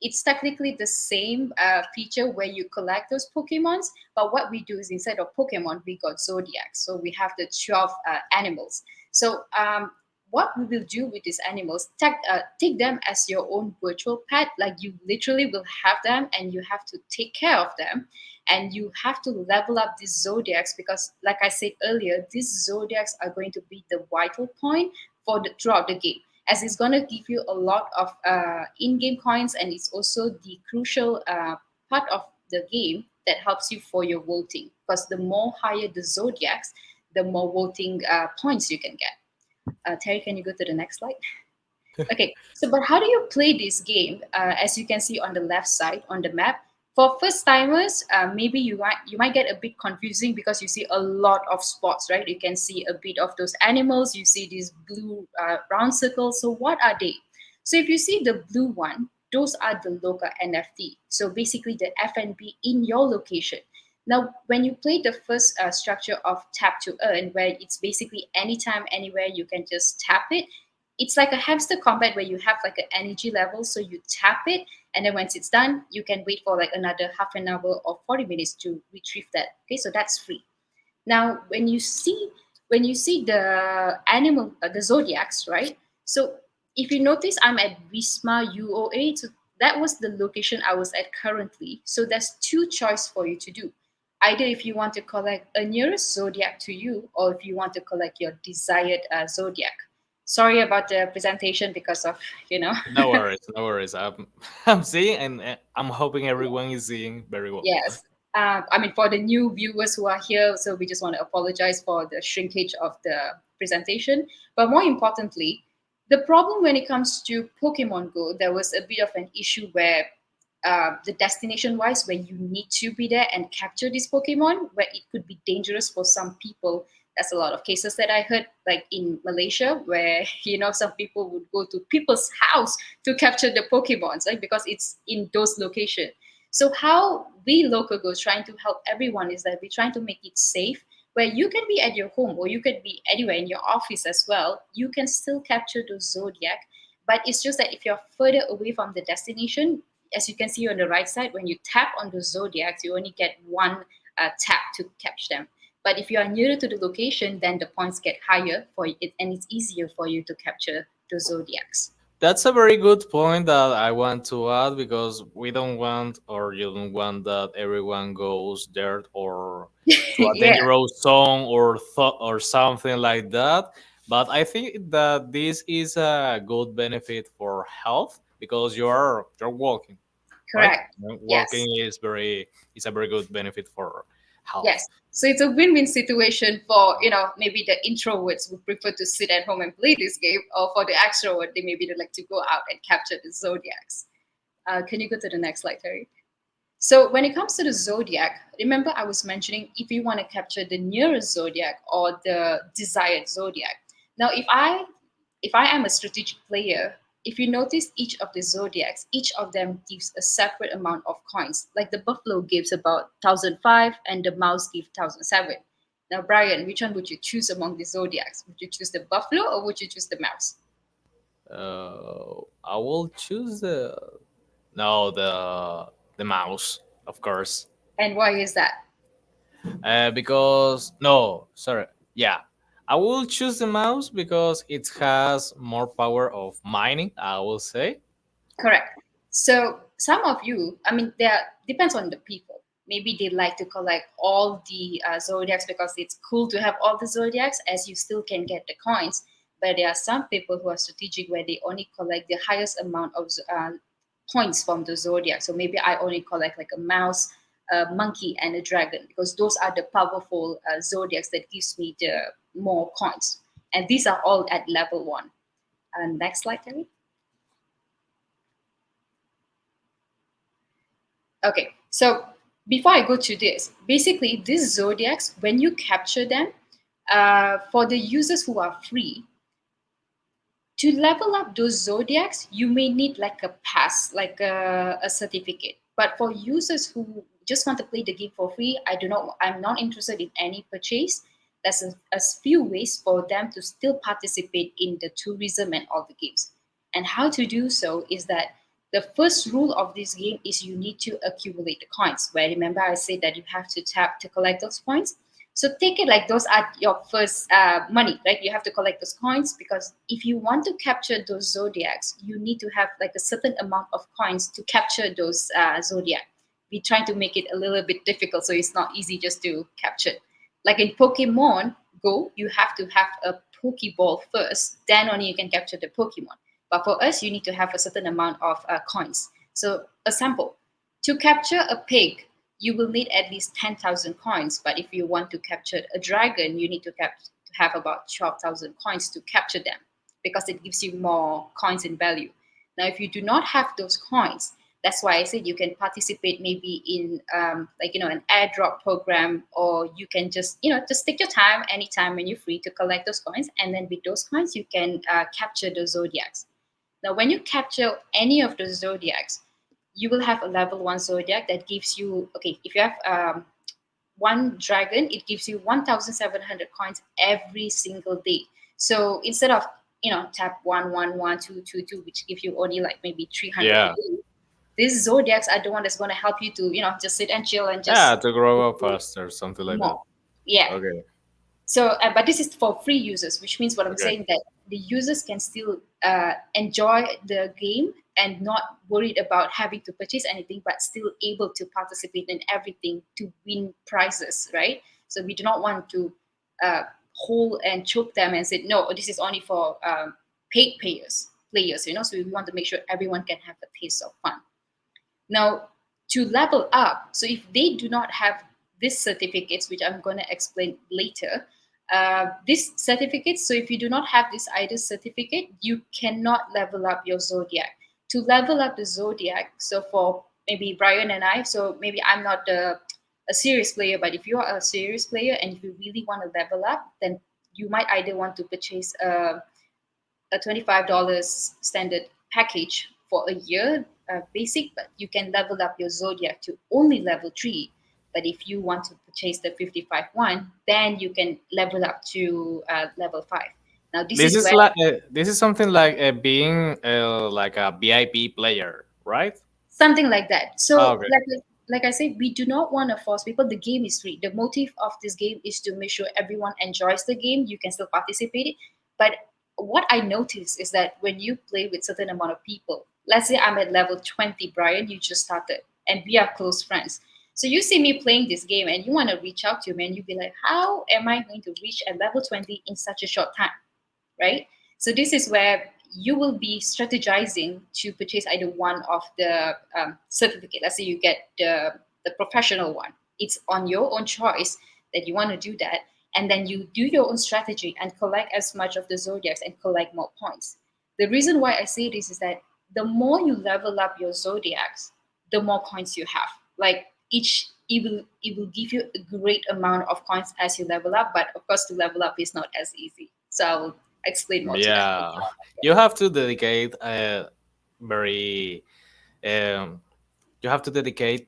it's technically the same feature where you collect those Pokemons. But what we do is instead of Pokemon, we got Zodiac. So we have the 12 animals. So what we will do with these animals, take them as your own virtual pet. Like you literally will have them and you have to take care of them and you have to level up these zodiacs because like I said earlier, these zodiacs are going to be the vital point for the throughout the game as it's going to give you a lot of in-game coins and it's also the crucial part of the game that helps you for your voting because the more higher the zodiacs the more voting points you can get. Terry, can you go to the next slide? Okay, so but how do you play this game? As you can see on the left side on the map, for first timers, maybe you might get a bit confusing because you see a lot of spots, right? You can see a bit of those animals. You see these blue round circles. So what are they? So if you see the blue one, those are the local NFT. So basically the FNB in your location. Now, when you play the first structure of tap to earn, where it's basically anytime, anywhere, you can just tap it, it's like a hamster combat where you have like an energy level. So you tap it, and then once it's done, you can wait for like another half an hour or 40 minutes to retrieve that. Okay, so that's free. Now, when you see the animal, the zodiacs, right? So if you notice, I'm at Wisma UOA. So that was the location I was at currently. So there's two choice for you to do. Either if you want to collect a nearest zodiac to you, or if you want to collect your desired zodiac. Sorry about the presentation because of you know. No worries, no worries. I'm seeing, and I'm hoping everyone is seeing very well. Yes. I mean, for the new viewers who are here, so we just want to apologize for the shrinkage of the presentation. But more importantly, the problem when it comes to Pokemon Go, there was a bit of an issue where the destination wise, where you need to be there and capture this Pokemon, where it could be dangerous for some people. That's a lot of cases that I heard, like in Malaysia, where some people would go to people's house to capture the Pokemons, right? Because it's in those locations. So how we LocaGo is trying to help everyone is that we're trying to make it safe where you can be at your home or you could be anywhere in your office as well. You can still capture the zodiac, but it's just that if you're further away from the destination, as you can see on the right side, when you tap on the zodiacs, you only get one tap to catch them. But if you are nearer to the location, then the points get higher for it, and it's easier for you to capture the zodiacs. That's a very good point that I want to add because we don't want, or you don't want that everyone goes there or to a Yeah, dangerous zone or or something like that. But I think that this is a good benefit for health because you're walking, right? correct. Walking Yes. is a very good benefit for health. Yes. So it's a win-win situation for, maybe the introverts would prefer to sit at home and play this game, or for the extrovert, they maybe they like to go out and capture the zodiacs. Can you go to the next slide, Terry? So when it comes to the zodiac, remember I was mentioning if you want to capture the nearest zodiac or the desired zodiac. Now, if I am a strategic player, if you notice each of the zodiacs, each of them gives a separate amount of coins. Like the buffalo gives about 1,005 and the mouse gives 1,007. Now, Brian, which one would you choose among the zodiacs? Would you choose the buffalo or would you choose the mouse? I will choose the mouse, of course. And why is that? Because no, sorry, yeah, I will choose the mouse because it has more power of mining. I will say, Correct. So some of you, I mean, there depends on the people. Maybe they like to collect all the zodiacs because it's cool to have all the zodiacs, as you still can get the coins. But there are some people who are strategic where they only collect the highest amount of coins from the zodiac. So maybe I only collect like a mouse, a monkey, and a dragon because those are the powerful zodiacs that gives me the more coins. And these are all at level one. Next slide, Terry. Okay, so before I go to this, basically these zodiacs, when you capture them, for the users who are free, to level up those zodiacs, you may need like a pass, like a certificate. But for users who just want to play the game for free, I'm not interested in any purchase. There's a few ways for them to still participate in the tourism and all the games. And how to do so is that the first rule of this game is you need to accumulate the coins. Where remember I said that you have to tap to collect those points. So take it like those are your first money, right? You have to collect those coins because if you want to capture those zodiacs, you need to have like a certain amount of coins to capture those zodiac. We try to make it a little bit difficult so it's not easy just to capture. Like in Pokemon Go, you have to have a Pokeball first, then only you can capture the Pokemon. But for us, you need to have a certain amount of coins. So a sample, to capture a pig, you will need at least 10,000 coins. But if you want to capture a dragon, you need to have about 12,000 coins to capture them because it gives you more coins in value. Now, if you do not have those coins, that's why I said you can participate maybe in like an airdrop program, or you can just just take your time anytime when you're free to collect those coins, and then with those coins you can capture the zodiacs. Now, when you capture any of the zodiacs, you will have a level one zodiac that gives you, okay, if you have one dragon, it gives you 1,700 coins every single day. So instead of, tap 1 1 1 2 2 2, which give you only like maybe 300 a Yeah. day, these zodiacs are the one that's going to help you to, just sit and chill and Yeah, just to grow up faster, something like that. more. Yeah. Okay. So, but this is for free users, which means what I'm Okay. saying that the users can still enjoy the game and not worried about having to purchase anything, but still able to participate in everything to win prizes, right? So we do not want to uh, hold and choke them and say, no, this is only for paid players. So we want to make sure everyone can have a taste of fun. Now, to level up, so if they do not have these certificates, which I'm going to explain later, these certificates, so if you do not have this either certificate, you cannot level up your zodiac. To level up the zodiac, so for maybe Brian and I, so maybe I'm not a serious player, but if you are a serious player and if you really want to level up, then you might either want to purchase a $25 standard package for a year, basic, but you can level up your zodiac to only level 3. But if you want to purchase the 55 one, then you can level up to level 5. Now this This is is where like this is something like being like a VIP player, right? something like that. Ah, So okay. like I said, we do not want to force people. The game is free. The motive of this game is to make sure everyone enjoys the game. You can still participate, but what I notice is that when you play with certain amount of people, let's say I'm at level 20, Brian, you just started, and we are close friends. So you see me playing this game and you want to reach out to me and you be like, how am I going to reach a level 20 in such a short time? Right? So this is where you will be strategizing to purchase either one of the certificate. Let's say you get the professional one. It's on your own choice that you want to do that, and then you do your own strategy and collect as much of the zodiacs and collect more points. The reason why I say this is that the more you level up your zodiacs, the more coins you have. Like it will give you a great amount of coins as you level up, but of course to level up is not as easy. So I'll explain more to that. Yeah, you have to dedicate very um, you have to dedicate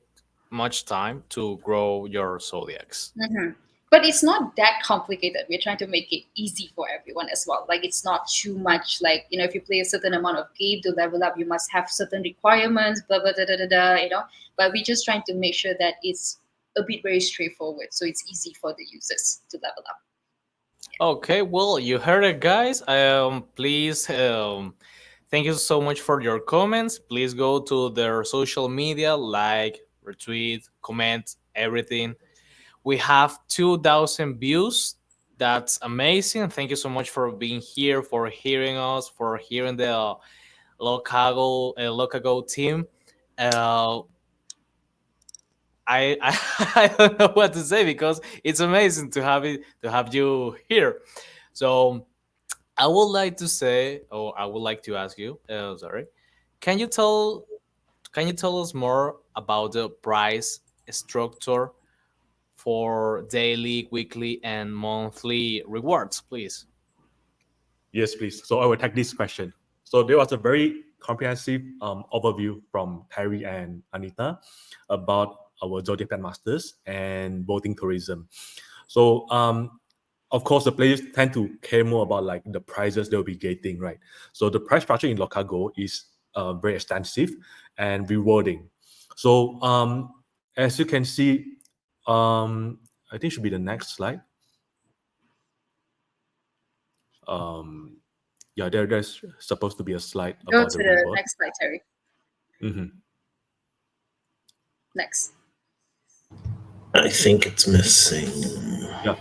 much time to grow your zodiacs. Mhm. But it's not that complicated. We're trying to make it easy for everyone as well. Like it's not too much. Like if you play a certain amount of game to level up, you must have certain requirements. Blah blah da da da da. But we're just trying to make sure that it's a bit very straightforward, so it's easy for the users to level up. Okay, well, you heard it, guys. Please Thank you so much for your comments. Please go to their social media, like, retweet, comment, everything. We have 2,000 views. That's amazing. Thank you so much for being here, for hearing us, for hearing the LocaGo team. Uh, I I don't know what to say because it's amazing to have you here. So I would like to say, or I would like to ask you, sorry, can you tell can you tell us more about the price structure for daily, weekly, and monthly rewards, please? Yes, please. So I will take this question. So there was a very comprehensive overview from Terry and Anita about our Zodiac Pet Masters and boating tourism. So of course the players tend to care more about like the prizes they'll be getting, right? So the prize structure in LocaGo is very extensive and rewarding. So as you can see, I think should be the next slide. Um, yeah, there's supposed to be a slide Go about to the the reward. next slide, Terry. Hmm. Next. I think it's missing. Yeah,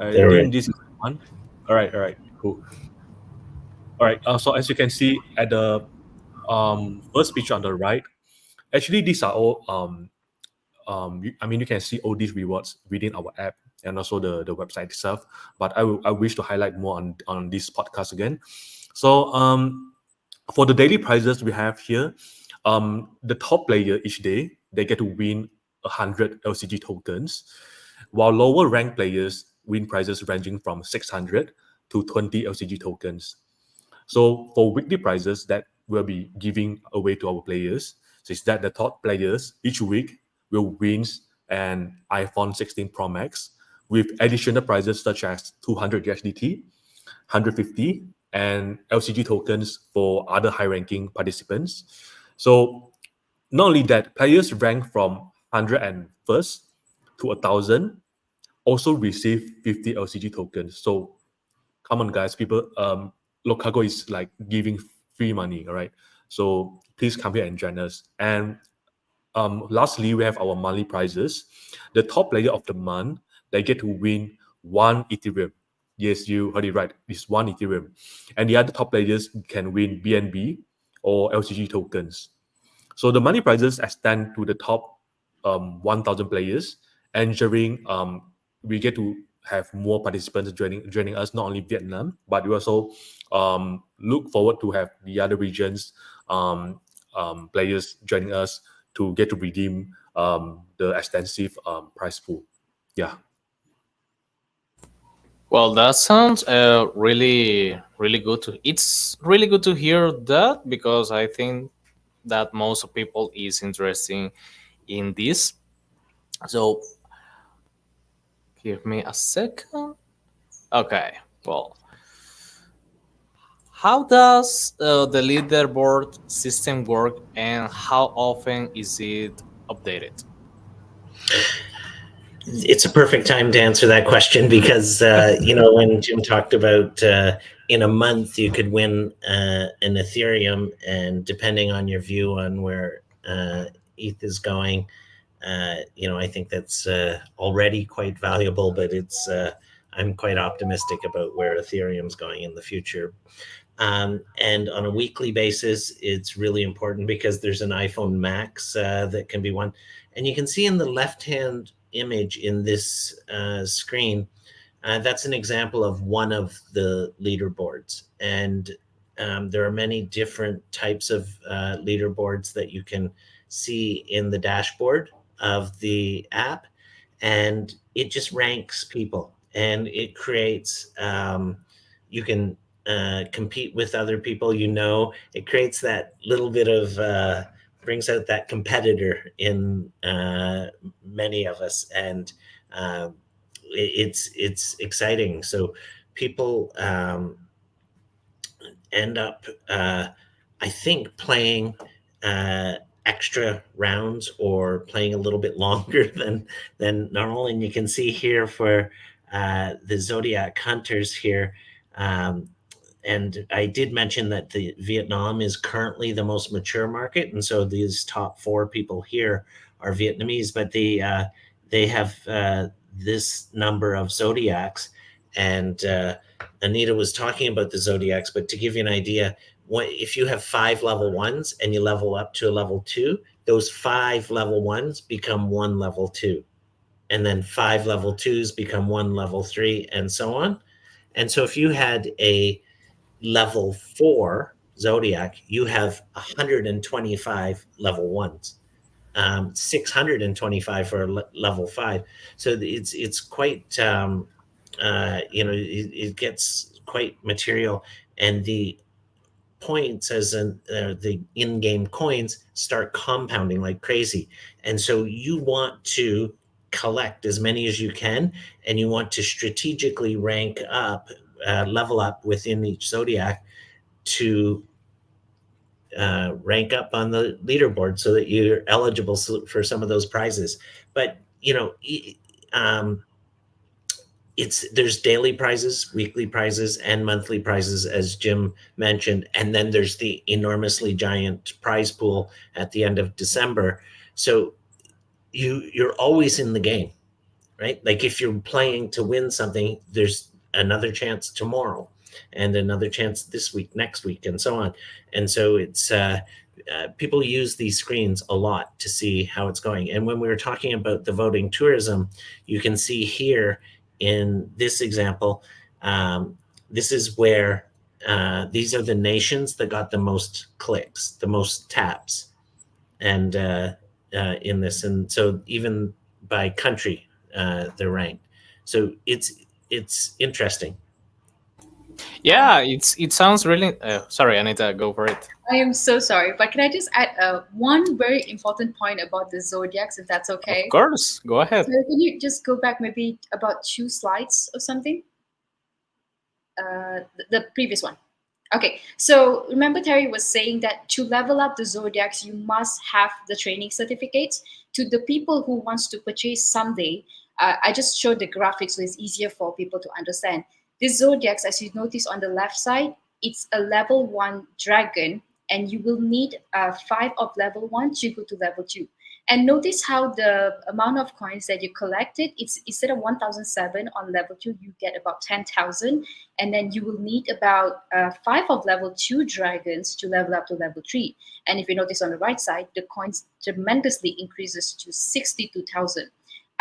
I There it think this is one. All right, cool. All right, so as you can see at the first picture on the right, actually these are all I mean, you can see all these rewards within our app and also the website itself. But I wish to highlight more on this podcast again. So for the daily prizes we have here, the top player each day they get to win 100 LCG tokens, while lower ranked players win prizes ranging from 600 to 20 LCG tokens. So for weekly prizes that we'll be giving away to our players, so is that the top players each week will win an iPhone 16 Pro Max with additional prizes such as 200 USDT, 150, and LCG tokens for other high-ranking participants. So not only that, players rank from 101st to 1,000 also receive 50 LCG tokens. So come on guys, people, Locago is like giving free money, all right? So please come here and join us. And lastly, we have our monthly prizes. The top player of the month, they get to win one Ethereum. Yes, you heard it right. It's one Ethereum. And the other top players can win BNB or LCG tokens. So the money prizes extend to the top 1,000 players, ensuring we get to have more participants joining us, not only Vietnam, but we also look forward to have the other regions players joining us to get to redeem the extensive prize pool. Yeah. Well, that sounds really good to. It's really good to hear that because I think that most of people is interested in this. So give me a second. Okay. Well, how does the leaderboard system work, and how often is it updated? It's a perfect time to answer that question because when Jim talked about in a month you could win an Ethereum, and depending on your view on where ETH is going, I think that's already quite valuable. But it's I'm quite optimistic about where Ethereum's going in the future. And on a weekly basis, it's really important because there's an iPhone Max that can be won. And you can see in the left hand image in this screen, that's an example of one of the leaderboards. And there are many different types of leaderboards that you can see in the dashboard of the app. And it just ranks people, and it creates, you can compete with other people. It creates that little bit of brings out that competitor in many of us. And it's exciting. So people end up, I think, playing uh, extra rounds or playing a little bit longer than normal. And you can see here for the Zodiac Hunters here, um, and I did mention that the Vietnam is currently the most mature market, and so these top four people here are Vietnamese, but they have this number of zodiacs, and Anita was talking about the zodiacs. But to give you an idea, if you have five level ones and you level up to a level two, those five level ones become one level two, and then five level twos become one level three, and so on. And so if you had a level four zodiac, you have 125 level ones, 625 for level five. So it's quite it gets quite material, and the points as in the in-game coins start compounding like crazy, and so you want to collect as many as you can, and you want to strategically rank up, level up within each zodiac to rank up on the leaderboard so that you're eligible for some of those prizes. But um, it's there's daily prizes, weekly prizes, and monthly prizes, as Jim mentioned, and then there's the enormously giant prize pool at the end of December. So you're always in the game, right? Like if you're playing to win something, there's another chance tomorrow and another chance this week, next week, and so on. And so people use these screens a lot to see how it's going. And when we were talking about the voting tourism, you can see here in this example, um, this is where these are the nations that got the most clicks, the most taps, and in this, and so even by country, they're ranked. So it's interesting. Yeah, it sounds really. Sorry, Anita, go for it. I am so sorry, but can I just add one very important point about the zodiacs, if that's Of okay? course, go ahead. So can you just go back maybe about 2 slides or something? The previous one. Okay, so remember Terry was saying that to level up the zodiacs, you must have the training certificates. To the people who wants to purchase someday, I just showed the graphics so it's easier for people to understand. These zodiacs, as you notice on the left side, it's a level one dragon, and you will need five of level one to go to level two. And notice how the amount of coins that you collected, it's instead of 1007 on level two, you get about 10,000, and then you will need about five of level two dragons to level up to level three. And if you notice on the right side, the coins tremendously increases to 62,000.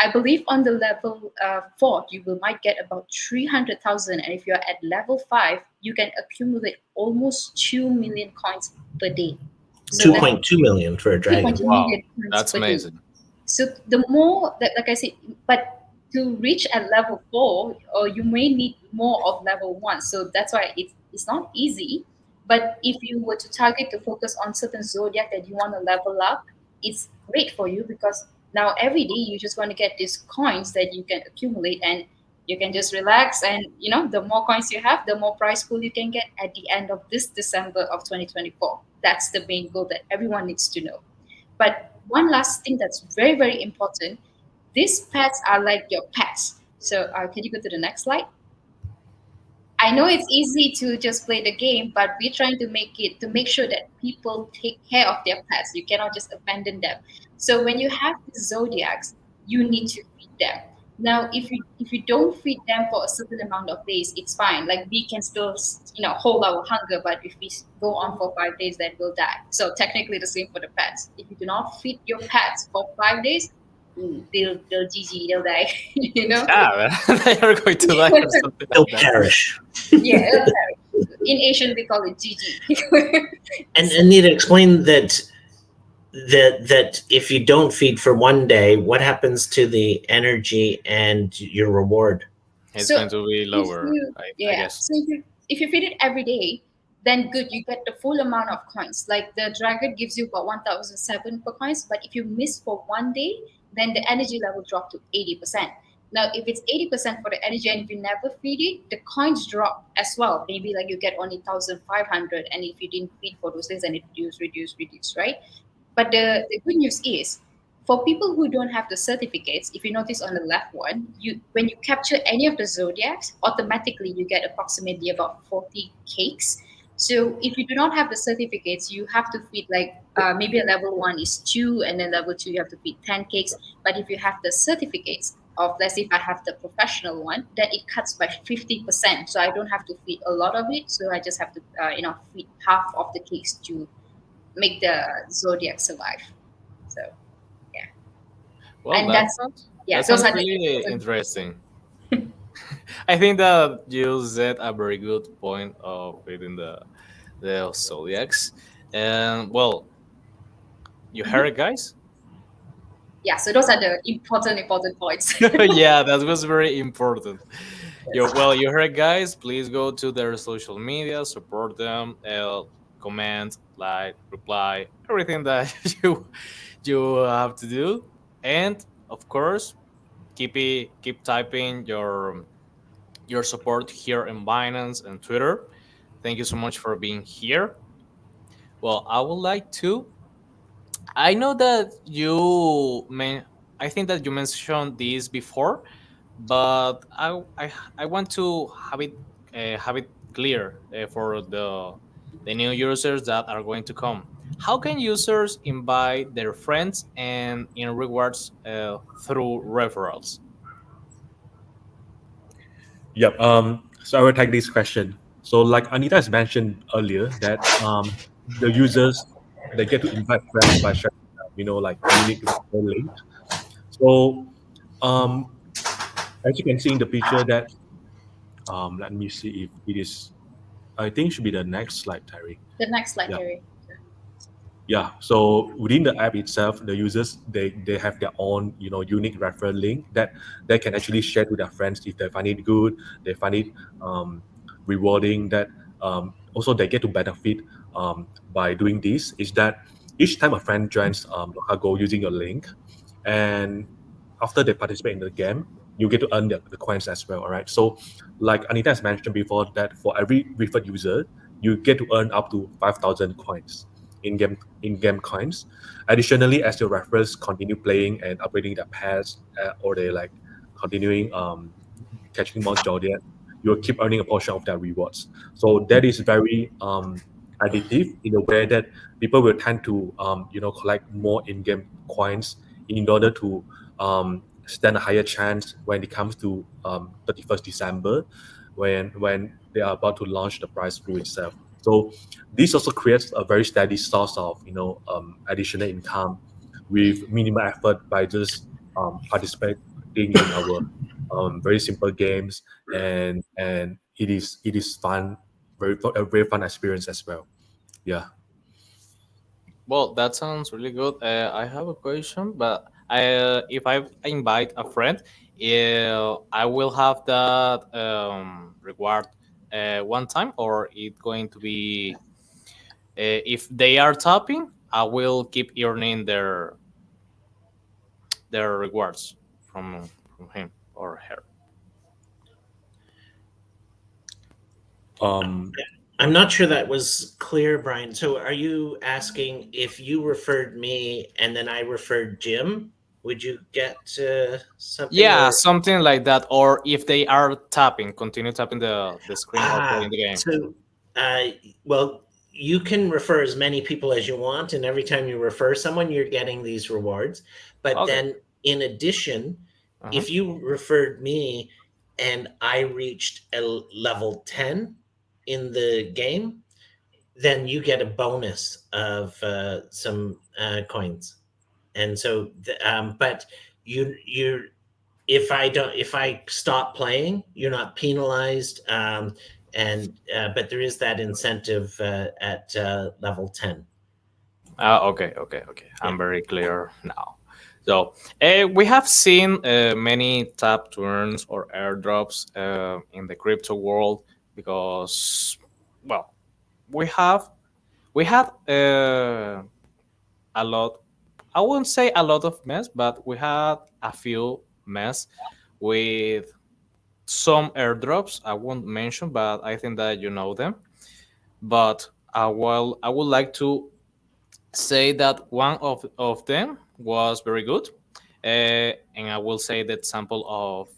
I believe on the level four, you will might get about 300,000, and if you're at level five, you can accumulate almost 2 million coins per day. So that's 2.2 million for a dragon. 2.2 Wow, million coins that's per day. amazing. So the more that, like I said, but to reach at level four, or you may need more of level one. So that's why it's not easy. But if you were to target to focus on certain zodiac that you want to level up, it's great for you because now every day you just want to get these coins that you can accumulate, and you can just relax, and the more coins you have, the more prize pool you can get at the end of this December of 2024. That's the main goal that everyone needs to know. But one last thing that's very, very important, these pets are like your pets. So can you go to the next slide? I know it's easy to just play the game, but we're trying to make sure that people take care of their pets. You cannot just abandon them. So when you have the zodiacs, you need to feed them. Now, if you don't feed them for a certain amount of days, it's fine. Like we can still hold our hunger, but if we go on for 5 days, then we'll die. So technically, the same for the pets. If you do not feed your pets for 5 days, they'll GG, they'll die. you know. Yeah, they are going to die or something They'll like that. perish. Yeah, in Asian we call it GG. And need to explain that if you don't feed for one day, what happens to the energy and your reward? It's So going to be if lower, you I yeah, guess. so if you feed it every day, then good, you get the full amount of coins. Like the dragon gives you about 1007 per coins, but if you miss for one day, then the energy level drop to 80%. Now, if it's 80% for the energy and if you never feed it, the coins drop as well. Maybe like you get only 1500, and if you didn't feed for those days, then it reduce, right? But the good news is For people who don't have the certificates, if you notice on the left one, you when you capture any of the zodiacs, automatically you get approximately about 40 cakes. So if you do not have the certificates, you have to feed like maybe a level one is two, and then level two you have to feed 10 cakes. But if you have the certificates of, let's say if I have the professional one, then it cuts by 50%. So I don't have to feed a lot of it. So I just have to feed half of the cakes to make the zodiac survive. So yeah, Well, and that's yeah, that those sounds are the really important. interesting. I think that you said a very good point of reading the zodiacs, and well, you heard Mhm. it, guys. Yeah, so those are the important points. Yeah, that was very important. Yes. You heard, guys. Please go to their social media, support them, comment, like, reply, everything that you have to do, and of course, keep typing your support here in Binance and Twitter. Thank you so much for being here. Well, I would like to. I know that I think that you mentioned this before, but I want to have it clear for the new users that are going to come. How can users invite their friends and in rewards through referrals? Yep. So I will take this question. So, like Anita has mentioned earlier, that the users, they get to invite friends by sharing, like unique referral link. So, um, as you can see in the picture, that let me see if it is. I think it should be the next slide, Terry. The next slide, Yeah. Harry. Yeah, so within the app itself, the users, they have their own unique referral link that they can actually share to their friends if they find it good, they find it rewarding. That also they get to benefit by doing this is that each time a friend joins LocaGo using your link, and after they participate in the game, you get to earn the coins as well. All right. So, like Anita has mentioned before, that for every referred user, you get to earn up to 5,000 coins in-game coins. Additionally, as your referrals continue playing and upgrading their pets, or they like continuing catching more zodiac, you'll keep earning a portion of their rewards. So that is very additive in a way that people will tend to collect more in-game coins in order to stand a higher chance when it comes to 31st December, when they are about to launch the prize pool itself. So this also creates a very steady source of additional income with minimal effort by just participating in our very simple games, and it is fun, a very fun experience as well. Yeah. Well, that sounds really good. I have a question, but if I invite a friend, I will have that reward one time, or it going to be if they are topping, I will keep earning their rewards from him or her. Um, I'm not sure that was clear, Brian. So are you asking if you referred me and then I referred Jim, would you get something Yeah, or something like that. Or if they are tapping, continue tapping the screen or playing ah, the game. so uh well, you can refer as many people as you want, and every time you refer someone, you're getting these rewards. But Okay. then in addition, Uh-huh. if you referred me and I reached a level 10 in the game, then you get a bonus of some coins. And so, but you if I stop playing, you're not penalized. And but there is that incentive at level 10. Okay. Yeah. I'm very clear now. So we have seen many tap turns or airdrops in the crypto world because, well, we have we had a lot. I won't say a lot of mess, but we had a few mess with some airdrops. I won't mention, but I think that you know them. But I would like to say that one of them was very good. And I will say the example of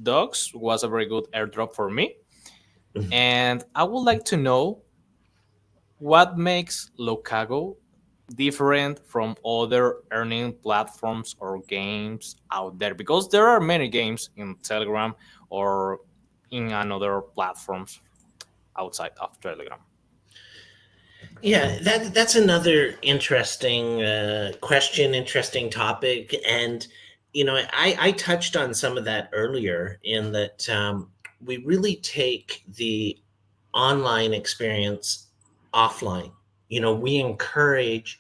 dogs was a very good airdrop for me. And I would like to know what makes LocaGo different from other earning platforms or games out there? Because there are many games in Telegram or in another platforms outside of Telegram. Yeah, that's another interesting question, interesting topic, and I touched on some of that earlier in that we really take the online experience offline. We encourage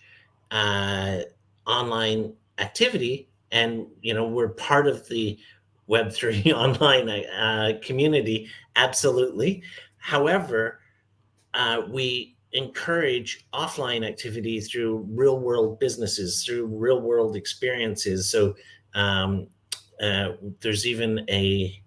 uh, online activity, and we're part of the Web3 online community, absolutely. However, we encourage offline activity through real world businesses, through real world experiences. So um, there's even a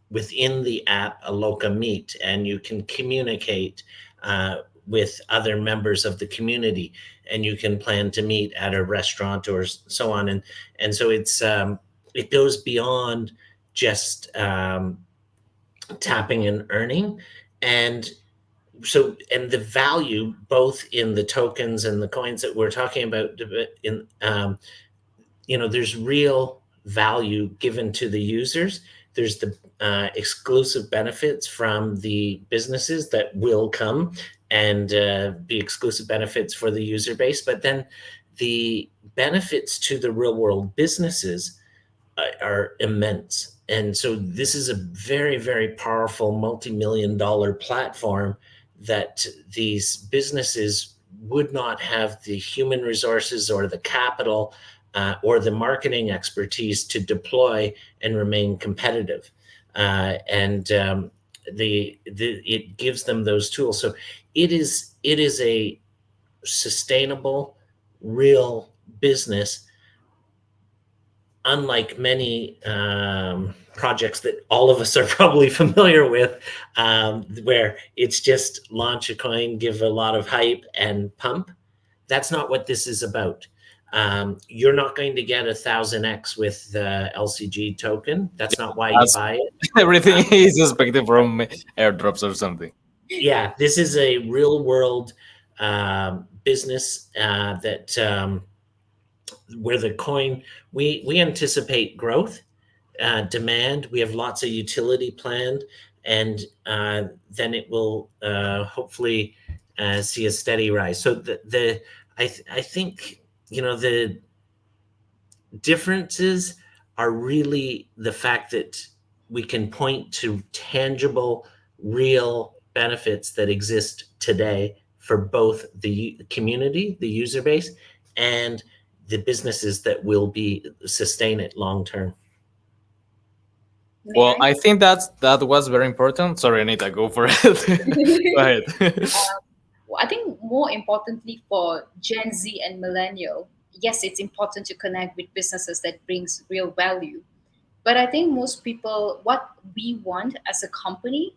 within the app a Loca Meet, and you can communicate uh, with other members of the community, and you can plan to meet at a restaurant or so on. And so it goes beyond just tapping and earning. And so and the value both in the tokens and the coins that we're talking about, in there's real value given to the users. There's the exclusive benefits from the businesses that will come and be exclusive benefits for the user base, but then the benefits to the real world businesses are immense. And so this is a very, very powerful multi-million dollar platform that these businesses would not have the human resources or the capital or the marketing expertise to deploy and remain competitive. And it gives them those tools. So it is a sustainable, real business, unlike many projects that all of us are probably familiar with, where it's just launch a coin, give a lot of hype, and pump. That's not what this is about. You're not going to get 1,000x with the LCG token. That's not why you That's buy it. everything is expected from airdrops or something. Yeah, this is a real world business that where the coin, we anticipate growth, demand. We have lots of utility planned, and then it will hopefully see a steady rise. So I think the differences are really the fact that we can point to tangible, real benefits that exist today for both the community, the user base, and the businesses that will be sustain it long term. May Well, I? I think that was very important. Sorry, Anita, go for it. Go ahead. I think more importantly for Gen Z and millennial, yes, it's important to connect with businesses that brings real value. But I think most people, what we want as a company,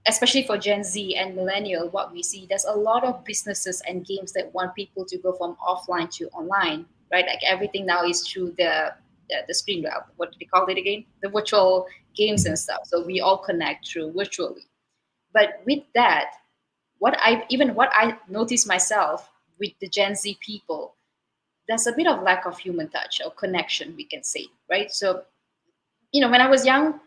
especially for Gen Z and millennial, what we see, there's a lot of businesses and games that want people to go from offline to online, right? Like everything now is through the screen. What do they call it again? The virtual games and stuff. So we all connect through virtually. But with that, what I notice myself with the Gen Z people, there's a bit of lack of human touch or connection, we can say, right? So when I was young,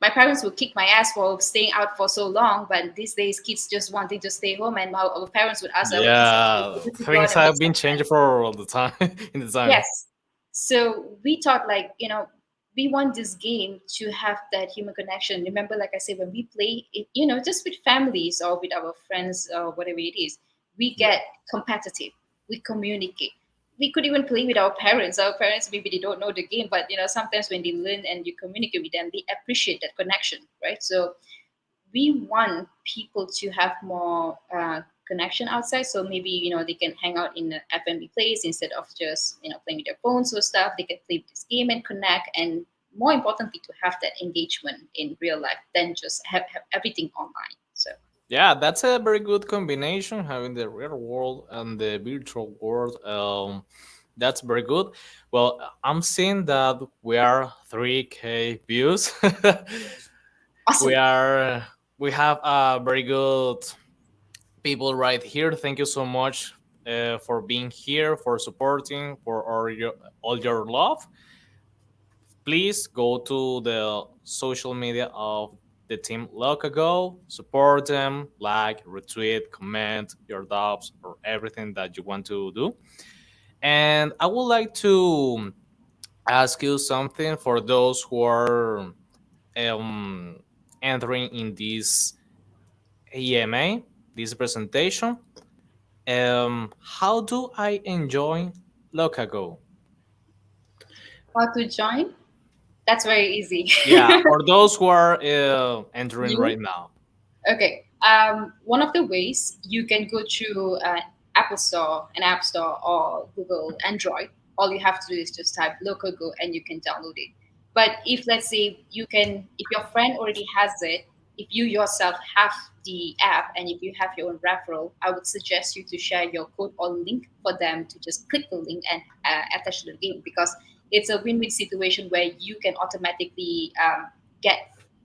my parents would kick my ass for staying out for so long. But these days, kids just wanting to stay home, and our parents would ask, "I just Yeah, want to go out things and make have some been changing for all the time in the time. Yes. So we thought like, we want this game to have that human connection. Remember, like I said, when we play it, just with families or with our friends or whatever it is, we get competitive. We communicate. We could even play with our parents. Our parents maybe they don't know the game, but sometimes when they learn and you communicate with them, they appreciate that connection, right? So we want people to have more connection outside. So maybe they can hang out in an F&B place instead of just playing with their phones or stuff. They can play with this game and connect, and more importantly, to have that engagement in real life than just have everything online. So Yeah, that's a very good combination, having the real world and the virtual world. That's very good. Well, I'm seeing that we are 3K views. we Awesome. are we have a very good people right here. Thank you so much for being here, for supporting, for all your love. Please go to the social media of the team LocaGo, support them, like, retweet, comment your doubts or everything that you want to do. And I would like to ask you something for those who are um, entering in this EMA, this presentation. How do I enjoy LocaGo? How to join? That's very easy. Yeah, for those who are entering You? right now. Okay. One of the ways you can go to Apple Store, an App Store, or Google Android. All you have to do is just type LocaGo and you can download it. But if let's say if your friend already has it, if you yourself have the app and if you have your own referral, I would suggest you to share your code or link for them to just click the link and attach to the game because it's a win-win situation where you can automatically get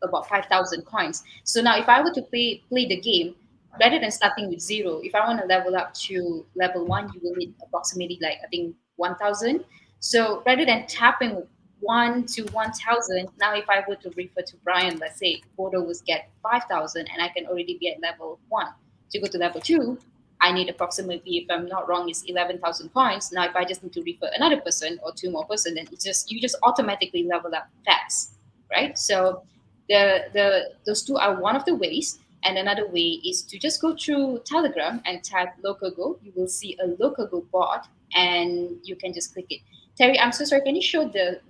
about 5,000 coins. So now, if I were to play the game, rather than starting with zero, if I want to level up to level one, you will need approximately like I think 1,000. So rather than tapping 1 to 1,000, now if I were to refer to Brian, let's say Bodo was get 5,000, and I can already be at level one. To go to level two, I need approximately, if I'm not wrong, is 11,000 coins. Now, if I just need to refer another person or two more person, then it's just you just automatically level up fast, right? So the those two are one of the ways, and another way is to just go through Telegram and type LocaGo. You will see a LocaGo bot, and you can just click it. Terry, I'm so sorry. Can you show the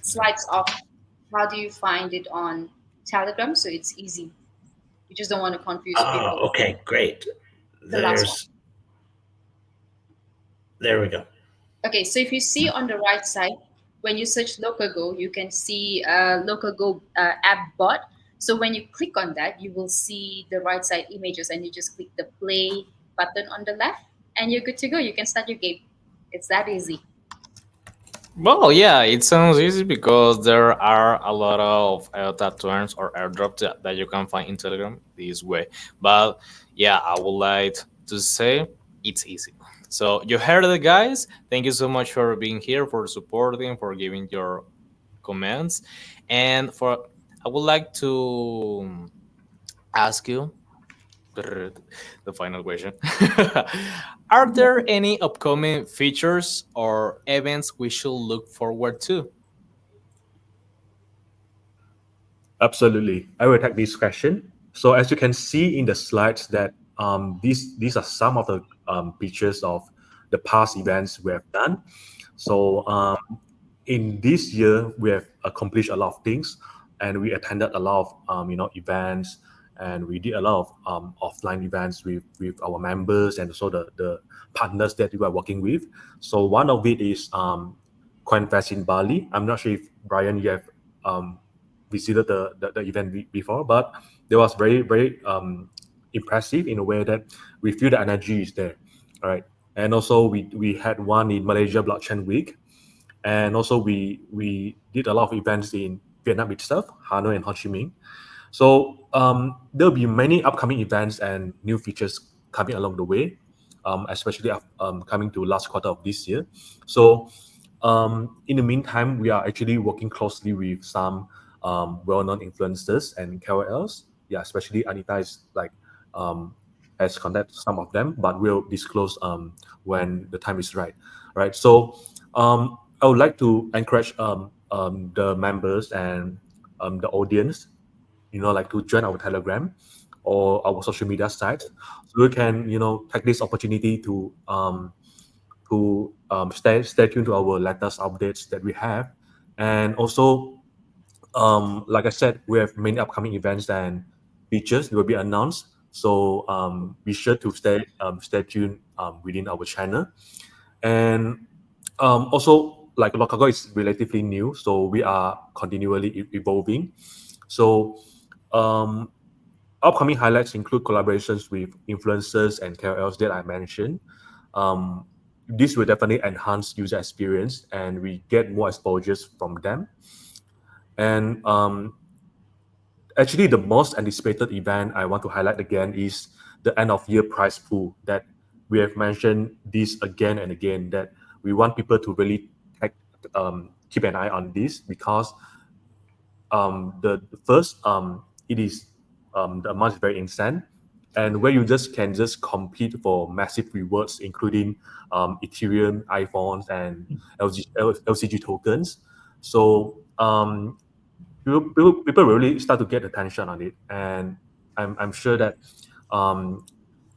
slides of how do you find it on Telegram so it's easy? You just don't want to confuse Ah, people. okay, great. The last one. There's there we go. Okay, so if you see on the right side, when you search LocaGo, you can see LocaGo app bot. So when you click on that, you will see the right side images, and you just click the play button on the left, and you're good to go. You can start your game. It's that easy. Well, yeah, it sounds easy because there are a lot of tattooers or airdrops that you can find in Telegram this way. But yeah, I would like to say it's easy. So you heard it, guys. Thank you so much for being here, for supporting, for giving your comments, and for I would like to ask you the final question. Are there any upcoming features or events we should look forward to? Absolutely. I will take this question. So as you can see in the slides that these are some of the pictures of the past events we have done. So in this year, we have accomplished a lot of things, and we attended a lot of events, and we did a lot of offline events with our members and also the partners that we are working with. So one of it is CoinFest in Bali. I'm not sure if Brian you have um, visited the event before, but it was very impressive in a way that we feel the energy is there. All right. And also we had one in Malaysia Blockchain Week, and also we did a lot of events in Vietnam itself, Hanoi and Ho Chi Minh. So there'll be many upcoming events and new features coming along the way, especially coming to last quarter of this year. So in the meantime, we are actually working closely with some well-known influencers and KOLs. Yeah, especially Anita is like um, has contacted some of them, but we'll disclose when the time is right. Right. So I would like to encourage the members and the audience, like to join our Telegram or our social media sites, so we can, take this opportunity to stay tuned to our latest updates that we have, and also, like I said, we have many upcoming events and features will be announced. So be sure to stay tuned within our channel, and also, like Locago is relatively new, so we are continually evolving. So um, upcoming highlights include collaborations with influencers and KOLs that I mentioned. Um, this will definitely enhance user experience, and we get more exposures from them. And actually, the most anticipated event I want to highlight again is the end of year prize pool that we have mentioned this again and again, that we want people to really take, keep an eye on this, because the first, it is, the amount is very insane, and where you just can just compete for massive rewards, including Ethereum, iPhones, and LCG tokens. So people really start to get attention on it, and I'm sure that um,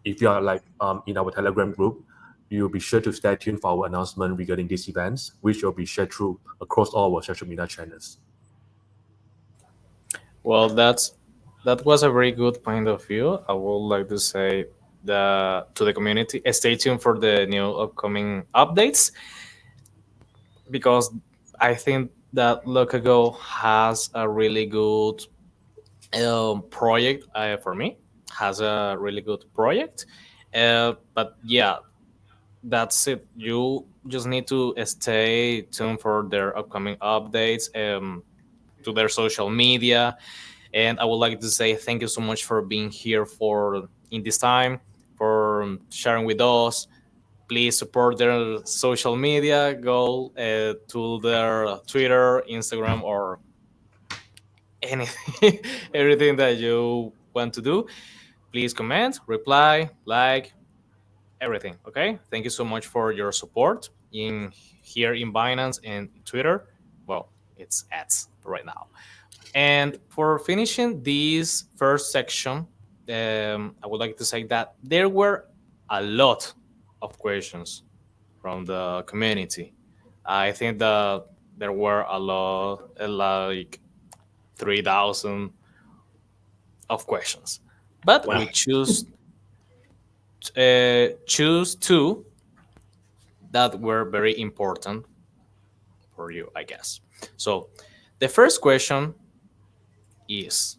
if you are like in our Telegram group, you'll be sure to stay tuned for our announcement regarding these events, which will be shared through across all our social media channels. Well, that was a very good point of view. I would like to say to the community, stay tuned for the new upcoming updates, because I think that LocaGo has a really good project. For me, has a really good project. But yeah, that's it. You just need to stay tuned for their upcoming updates, to their social media. And I would like to say thank you so much for being here for in this time, for sharing with us. Please support their social media. Go to their Twitter, Instagram, or anything, everything that you want to do. Please comment, reply, like, everything. Okay. Thank you so much for your support in here in Binance and Twitter. Well, it's ads right now. And for finishing this first section, I would like to say that there were a lot of questions from the community. I think that there were a lot, like 3,000 of questions, but Wow. we choose two that were very important for you, I guess. So, the first question is: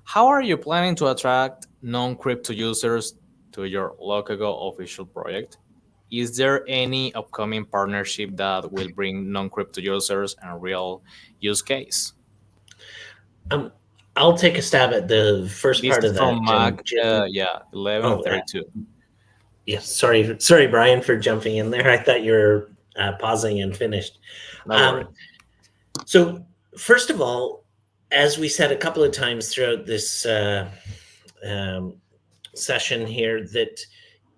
how are you planning to attract non-crypto users to your LocaGo official project? Is there any upcoming partnership that will bring non-crypto users and real use case? Um, I'll take a stab at the first This part is of from that, Mac, and Jim. yeah, Oh, 1132. yes. Sorry, Brian, for jumping in there. I thought you were pausing and finished. No worry. Um, so, first of all, as we said a couple of times throughout this um, session here, that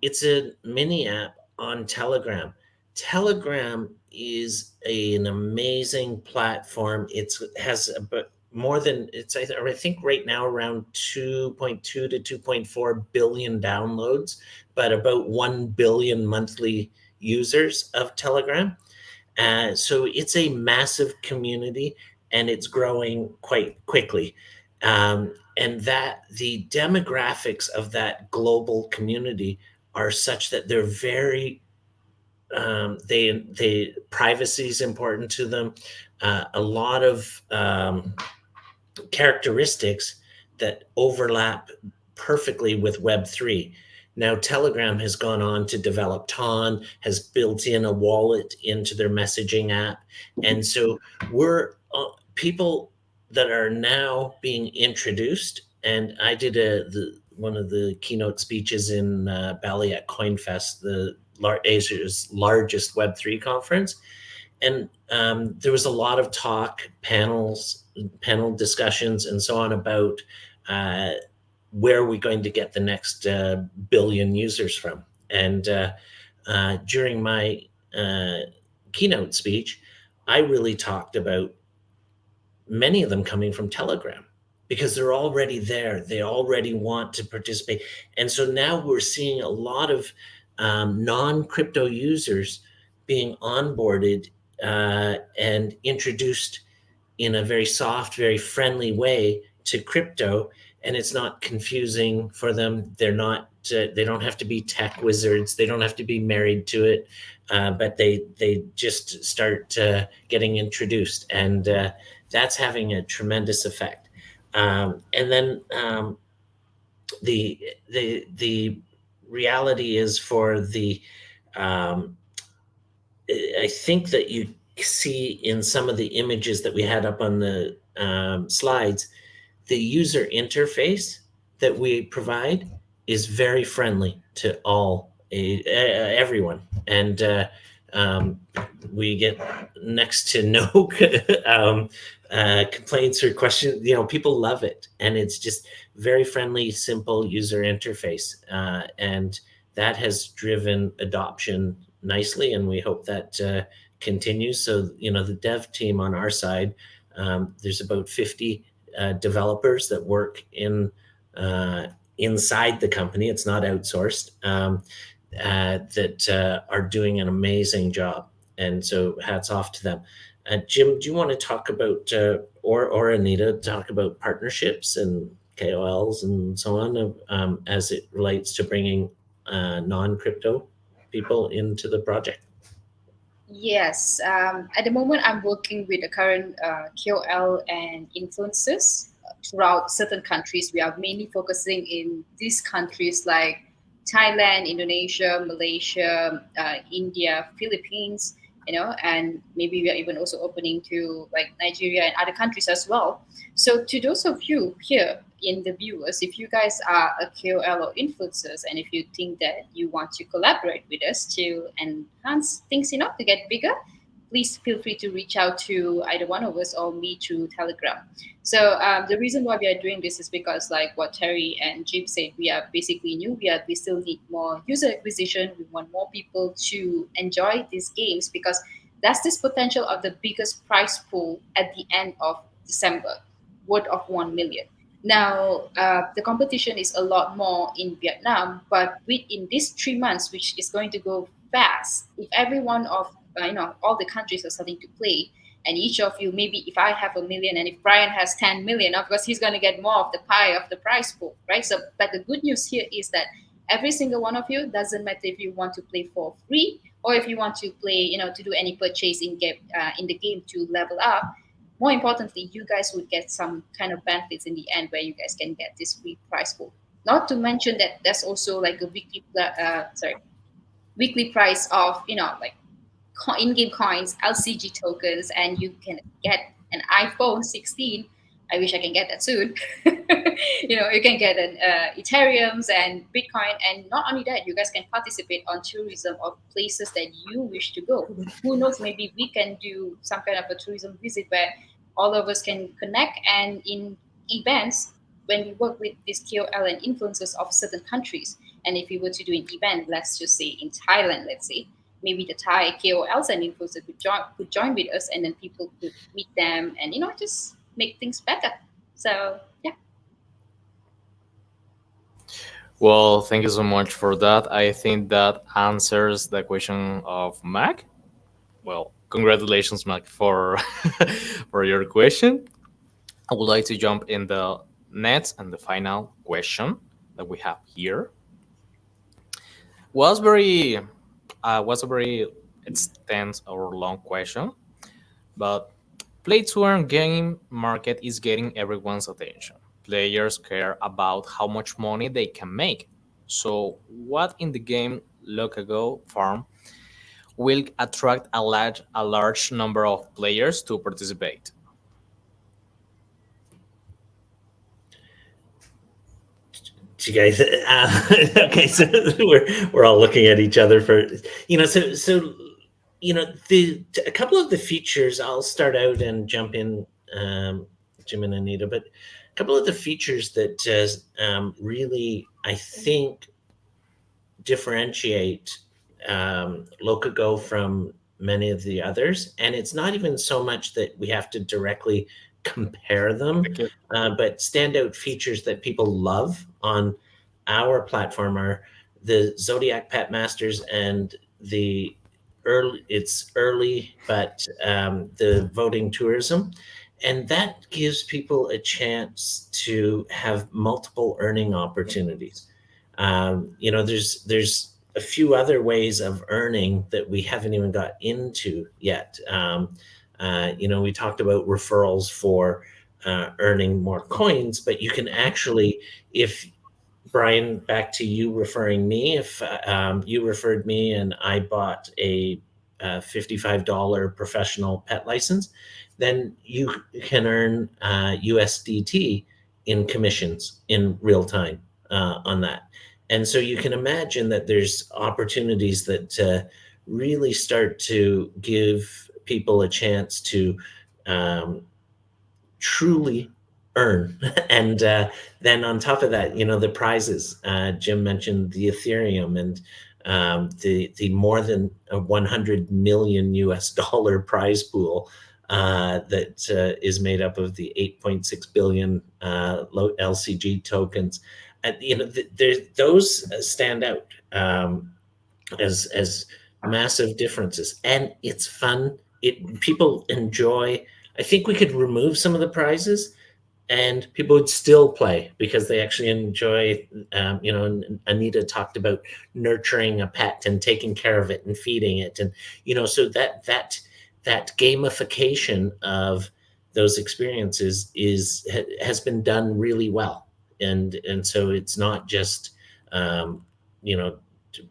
it's a mini app on Telegram. Telegram is an amazing platform. It's has about more than I think right now around 2.2 to 2.4 billion downloads, but about 1 billion monthly users of Telegram. So it's a massive community, and it's growing quite quickly. And that the demographics of that global community are such that they're very they privacy is important to them. A lot of characteristics that overlap perfectly with Web3. Now, Telegram has gone on to develop Ton, has built in a wallet into their messaging app. And so we're people that are now being introduced. And I did one of the keynote speeches in Bali at CoinFest, Asia's largest Web3 conference. And there was a lot of talk, panel discussions, and so on about uh, where are we going to get the next billion users from. And during my uh, keynote speech, I really talked about many of them coming from Telegram because they're already there. They already want to participate. And so now we're seeing a lot of non crypto users being onboarded and introduced in a very soft, very friendly way to crypto. And it's not confusing for them. They don't have to be tech wizards. They don't have to be married to it. But they just start getting introduced. And that's having a tremendous effect. And then the reality is for the I think that you see in some of the images that we had up on the slides, the user interface that we provide is very friendly to everyone, and um, we get next to no um, complaints or questions. People love it, and it's just very friendly, simple user interface, and that has driven adoption nicely, and we hope that continues. So, the dev team on our side, there's about 50 developers that work uh, inside the company. It's not outsourced. That are doing an amazing job, and so hats off to them. Jim, do you want to talk about, or Anita, talk about partnerships and KOLs and so on, as it relates to bringing non-crypto people into the project? Yes, at the moment I'm working with the current KOL and influencers throughout certain countries. We are mainly focusing in these countries like Thailand, Indonesia, Malaysia, India, Philippines, and maybe we are even also opening to like Nigeria and other countries as well. So to those of you here in the viewers, if you guys are a KOL or influencers, and if you think that you want to collaborate with us to enhance things, to get bigger, please feel free to reach out to either one of us or me through Telegram. So the reason why we are doing this is because, like what Terry and Jim said, we are basically new. We still need more user acquisition. We want more people to enjoy these games because that's this potential of the biggest prize pool at the end of December, worth of 1 million. Now, the competition is a lot more in Vietnam, but within these 3 months, which is going to go fast, if every one of all the countries are starting to play, and each of you, maybe if I have 1 million and if Brian has 10 million, of course he's going to get more of the pie of the prize pool, right? So, but the good news here is that every single one of you, doesn't matter if you want to play for free or if you want to play, to do any purchase in the game to level up. More importantly, you guys would get some kind of benefits in the end where you guys can get this free prize pool. Not to mention that there's also like a weekly price of like in-game coins, LCG tokens, and you can get an iPhone 16. I wish I can get that soon. You can get an Ethereum's and Bitcoin, and not only that, you guys can participate on tourism of places that you wish to go. Who knows? Maybe we can do some kind of a tourism visit where all of us can connect, and in events when we work with these KOL and influencers of certain countries. And if we were to do an event, let's just say in Thailand, let's say, maybe the Thai KOLs and influencers could join with us, and then people could meet them and just make things better. So yeah. Well, thank you so much for that. I think that answers the question of Mac. Well, congratulations, Mac, for for your question. I would like to jump in the next and the final question that we have here. Was a very extensive or long question, but play to earn game market is getting everyone's attention. Players care about how much money they can make. So, what in the game LocaGo farm will attract a large number of players to participate? You guys, okay, so we're all looking at each other for, so the a couple of the features. I'll start out and jump in, Jim and Anita, but a couple of the features that really, I think, differentiate LocaGo from many of the others. And it's not even so much that we have to directly compare them, Thank you. but standout features that people love on our platform are the Zodiac Pet Masters and the early, but the voting tourism. And that gives people a chance to have multiple earning opportunities. There's a few other ways of earning that we haven't even got into yet. We talked about referrals for earning more coins, but you can actually, if Brian, back to you referring me, if you referred me and I bought $55 professional pet license, then you can earn USDT in commissions in real time on that. And so you can imagine that there's opportunities that really start to give people a chance to um, truly earn. And then on top of that, the prizes. Jim mentioned the Ethereum and the more than 100 million US dollar prize pool that is made up of the 8.6 billion LCG tokens. And those stand out as massive differences, and it's fun. People enjoy. I think we could remove some of the prizes and people would still play because they actually enjoy. And Anita talked about nurturing a pet and taking care of it and feeding it, and so that gamification of those experiences has been done really well. And so it's not just you know to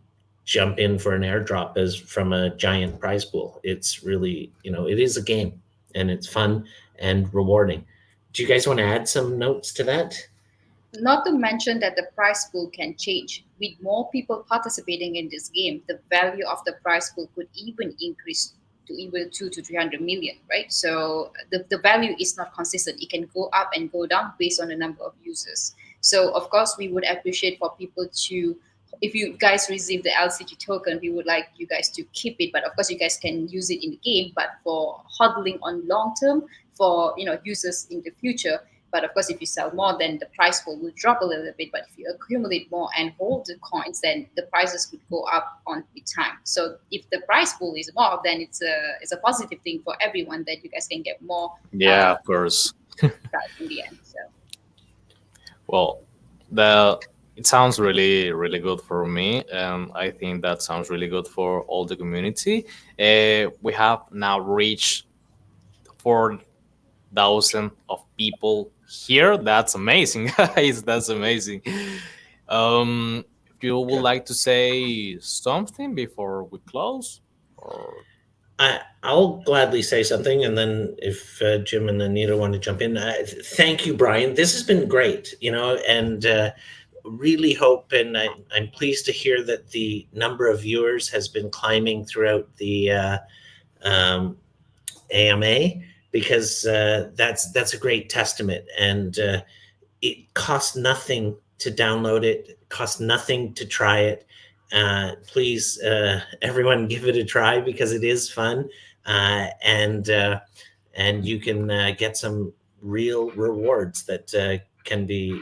jump in for an airdrop as from a giant prize pool. It's really, it is a game, and it's fun and rewarding. Do you guys want to add some notes to that? Not to mention that the prize pool can change. With more people participating in this game, the value of the prize pool could even increase to even 2 to 300 million, right? So the value is not consistent. It can go up and go down based on the number of users. So of course we would appreciate for people to, if you guys receive the LCG token, we would like you guys to keep it. But of course you guys can use it in the game, but for hodling on long term for users in the future. But of course, if you sell more, then the price pool will drop a little bit. But if you accumulate more and hold the coins, then the prices could go up on with time. So if the price pool is more, then it's a positive thing for everyone that you guys can get more Yeah, of course. price in the end. So Well, the it sounds really really good for me, and I think that sounds really good for all the community. We have now reached 4,000 of people here. That's amazing, guys. That's amazing. If you would like to say something before we close, or I'll gladly say something, and then if Jim and Anita want to jump in, thank you, Brian. This has been great, and really hope, and I'm pleased to hear that the number of viewers has been climbing throughout the um, AMA, because that's a great testament. And it costs nothing to download it. It costs nothing to try it. Please, everyone, give it a try because it is fun, and you can get some real rewards that can be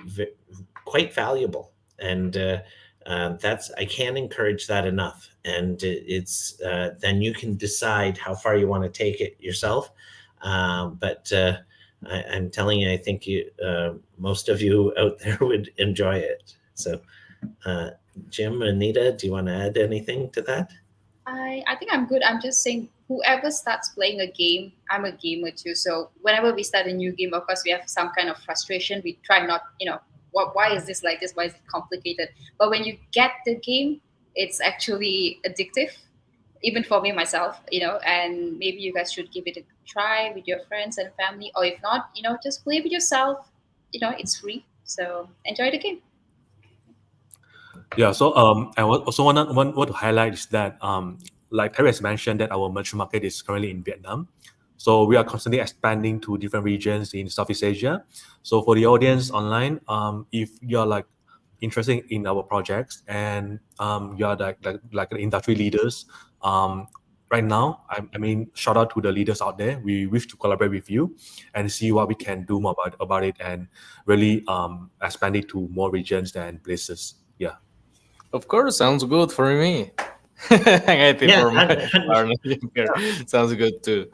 quite valuable. And that's I can't encourage that enough. And it's then you can decide how far you want to take it yourself. But I'm telling you, I think most of you out there would enjoy it. So, uh, Jim, Anita, do you want to add anything to that? I think I'm good. I'm just saying whoever starts playing a game, I'm a gamer too. So whenever we start a new game, of course we have some kind of frustration. We try not, why is this like this? Why is it complicated? But when you get the game, it's actually addictive, even for me myself, and maybe you guys should give it a try with your friends and family, or if not, just play with yourself. It's free. So enjoy the game. Yeah, so I also want to highlight is that like Terry has mentioned that our merchant market is currently in Vietnam. So we are constantly expanding to different regions in Southeast Asia. So for the audience online, if you're like interested in our projects and you're like the industry leaders, right now, I mean, shout out to the leaders out there. We wish to collaborate with you and see what we can do more about it and really expand it to more regions and places. Yeah. of course, sounds good for me. I think Yeah, for my partner here, sounds good too.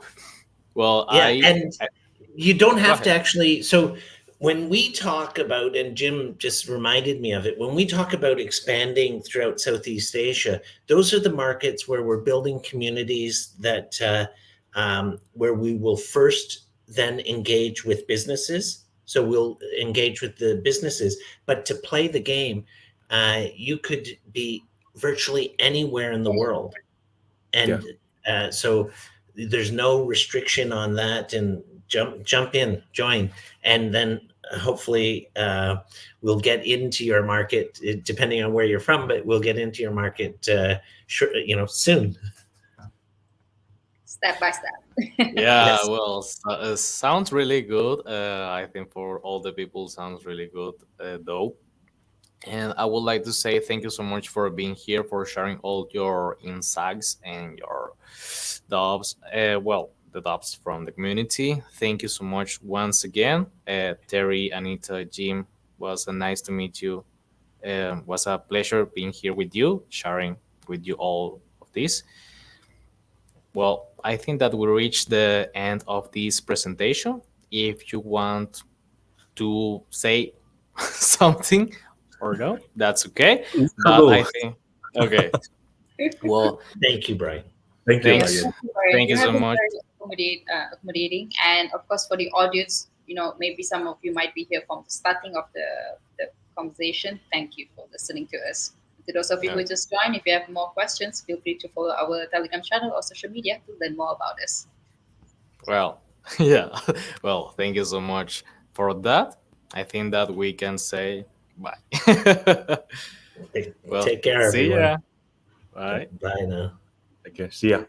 Well, yeah, and I you don't go have to ahead. actually. So when we talk about, and Jim just reminded me of it, when we talk about expanding throughout Southeast Asia, those are the markets where we're building communities that where we will first then engage with businesses. So we'll engage with the businesses, but to play the game, you could be virtually anywhere in the world, Yeah. and So there's no restriction on that, and jump in, join, and then hopefully we'll get into your market, depending on where you're from, but we'll get into your market soon. Step by step. Yeah, Yes. well, sounds really good. I think for all the people, sounds really good, though. And I would like to say thank you so much for being here, for sharing all your insights and your doubts. Well, the doubts from the community. Thank you so much once again, Terry, Anita, Jim. Was nice to meet you. Was a pleasure being here with you, sharing with you all of this. Well, I think that we reached the end of this presentation. If you want to say something or no, that's okay. But Hello. I think, okay. Well, Thank you, Brian. Thank you, Yes, thanks. Ryan. thank you, Ryan. Thank You you have so been much. very accommodating, and of course for the audience, maybe some of you might be here from the starting of the conversation. Thank you for listening to us. To those of you Uh, who just joined, if you have more questions, feel free to follow our Telegram channel or social media to learn more about us. well, yeah. Well, thank you so much for that. I think that we can say bye. Take, Well, take care, see everyone. ya. Bye. Bye now. Okay, see ya.